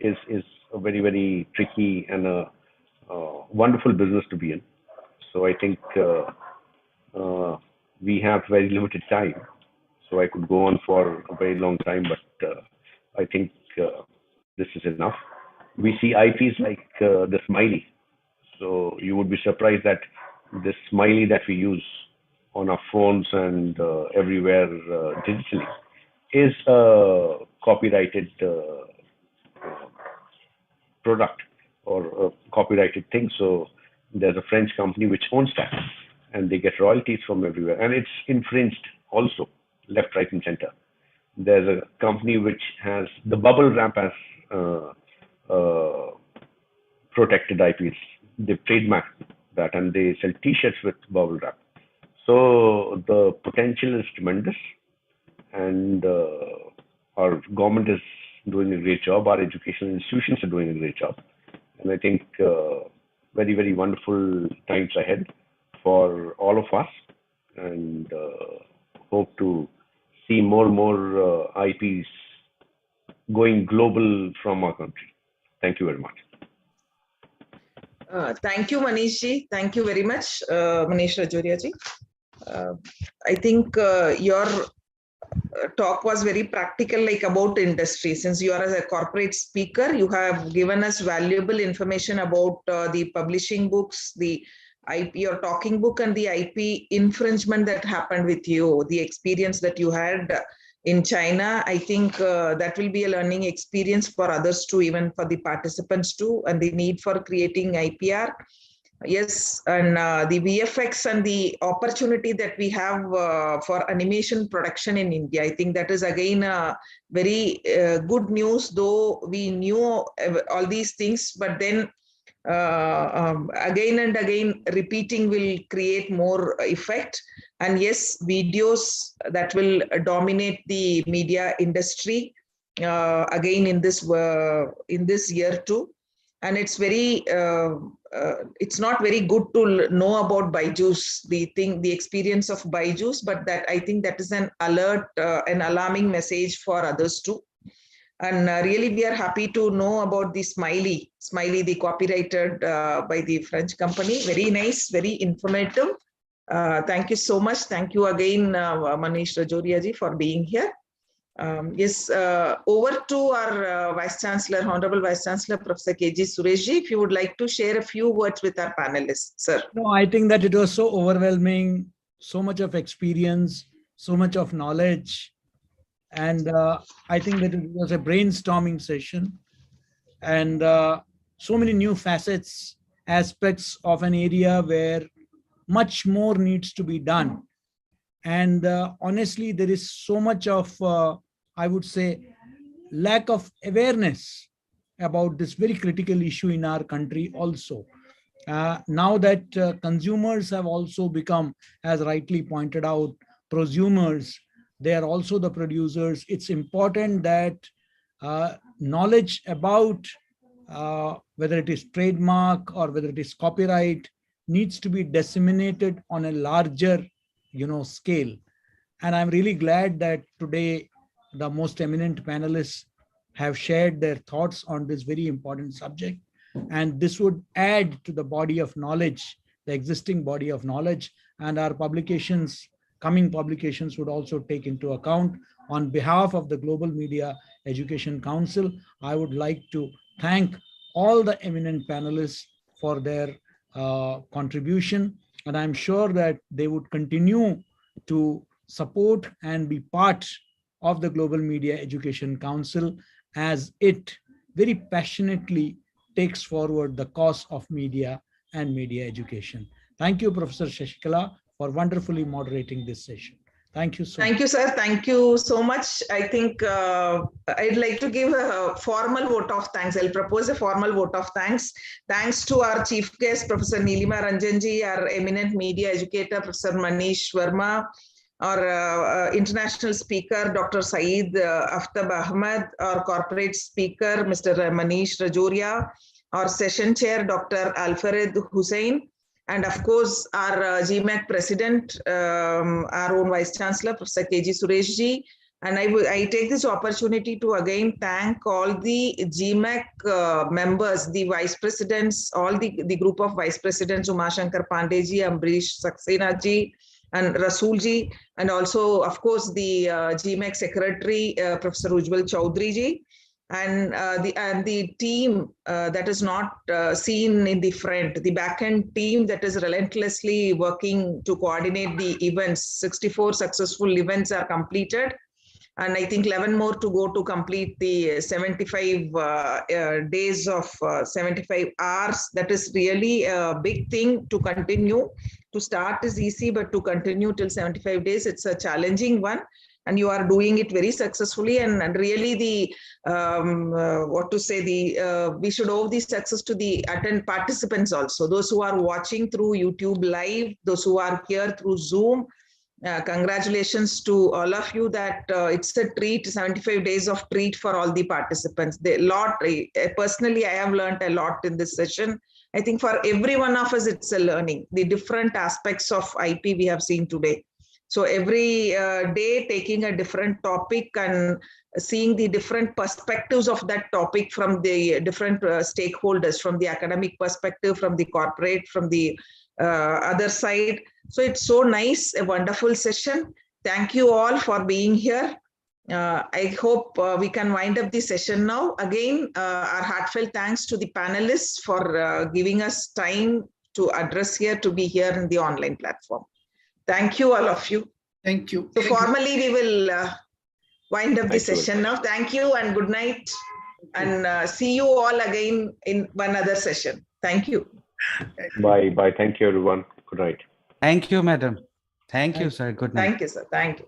is a very tricky and a wonderful business to be in. So I think we have very limited time. So I could go on for a very long time, but I think this is enough. We see IPs like the smiley. So you would be surprised that this smiley that we use on our phones and everywhere digitally is a copyrighted product or a copyrighted thing. So there's a French company which owns that, and they get royalties from everywhere. And it's infringed also, left, right, and center. There's a company which has the bubble wrap as protected IPs. They trademark that, and they sell T-shirts with bubble wrap. So the potential is tremendous, and our government is doing a great job. Our educational institutions are doing a great job, and I think very wonderful times ahead for all of us, and hope to see more and more IPs going global from our country. Thank you very much. Thank you, Manish-ji. Thank you very much, Manish Rajoria-ji. I think your talk was very practical, like about industry. Since you are a corporate speaker, you have given us valuable information about the publishing books, the IP, your talking book, and the IP infringement that happened with you, the experience that you had in China. I think that will be a learning experience for others too, even for the participants too, and the need for creating IPR. Yes, and the VFX and the opportunity that we have for animation production in India, I think that is again very good news, though we knew all these things, but then again and again repeating will create more effect. And yes, videos that will dominate the media industry again in this year too. And it's very it's not very good to know about Byju's, the experience of Byju's, but that I think that is an alert, an alarming message for others too. And really, we are happy to know about the Smiley, the copyrighted by the French company. Very nice, very informative. Thank you so much. Thank you again, Manish Rajoria ji, for being here. Yes, over to our Vice Chancellor, Honorable Vice Chancellor, Professor K.G. Suresh ji, if you would like to share a few words with our panelists, sir. No, I think that it was so overwhelming, so much of experience, so much of knowledge. And I think that it was a brainstorming session, and so many new facets, aspects of an area where much more needs to be done. And honestly, there is so much of, I would say, lack of awareness about this very critical issue in our country also. Now that consumers have also become, as rightly pointed out, prosumers, they are also the producers. It's important that knowledge about whether it is trademark or whether it is copyright needs to be disseminated on a larger scale. And I'm really glad that today the most eminent panelists have shared their thoughts on this very important subject. And this would add to the body of knowledge, the existing body of knowledge, and our publications, coming publications would also take into account. On behalf of the Global Media Education Council, I would like to thank all the eminent panelists for their contribution. And I'm sure that they would continue to support and be part of the Global Media Education Council as it very passionately takes forward the cause of media and media education. Thank you, Professor Shashikala, for wonderfully moderating this session. Thank you so much. Thank you, sir. Thank you so much. I think I'd like to give a formal vote of thanks. I'll propose a formal vote of thanks. Thanks to our chief guest, Professor Nilima Ranjanji, our eminent media educator, Professor Manish Verma, our international speaker, Dr. Saeed Aftab Ahmed, our corporate speaker, Mr. Manish Rajoria, our session chair, Dr. Alfred Hussain, and of course, our GMAC president, our own vice chancellor, Professor K.G. Suresh ji. And I take this opportunity to again thank all the GMAC members, the vice presidents, all the group of vice presidents, Umashankar Pandey ji, Ambrish Saxena ji, and Rasool ji, and also, of course, the GMAC secretary, Professor Ujjwal Chaudhary ji. And the team that is not seen in the front, the back-end team that is relentlessly working to coordinate the events. 64 successful events are completed. And I think 11 more to go to complete the 75 days of 75 hours. That is really a big thing to continue. To start is easy, but to continue till 75 days, it's a challenging one. And you are doing it very successfully, and really the we should owe the success to the participants also, those who are watching through YouTube Live, those who are here through Zoom. Congratulations to all of you that it's a treat, 75 days of treat for all the participants. Personally, I have learned a lot in this session. I think for every one of us, it's a learning, the different aspects of IP we have seen today. So every day taking a different topic and seeing the different perspectives of that topic from the different stakeholders, from the academic perspective, from the corporate, from the other side. So it's so nice, a wonderful session. Thank you all for being here. I hope we can wind up the session now. Again, our heartfelt thanks to the panelists for giving us time to address here, to be here in the online platform. Thank you, all of you. Thank you. So formally, we will wind up the session now. Thank you and good night. And see you all again in one other session. Thank you. Bye. Bye. Thank you, everyone. Good night. Thank you, madam. Thank you, sir. Good night. Thank you, sir. Thank you.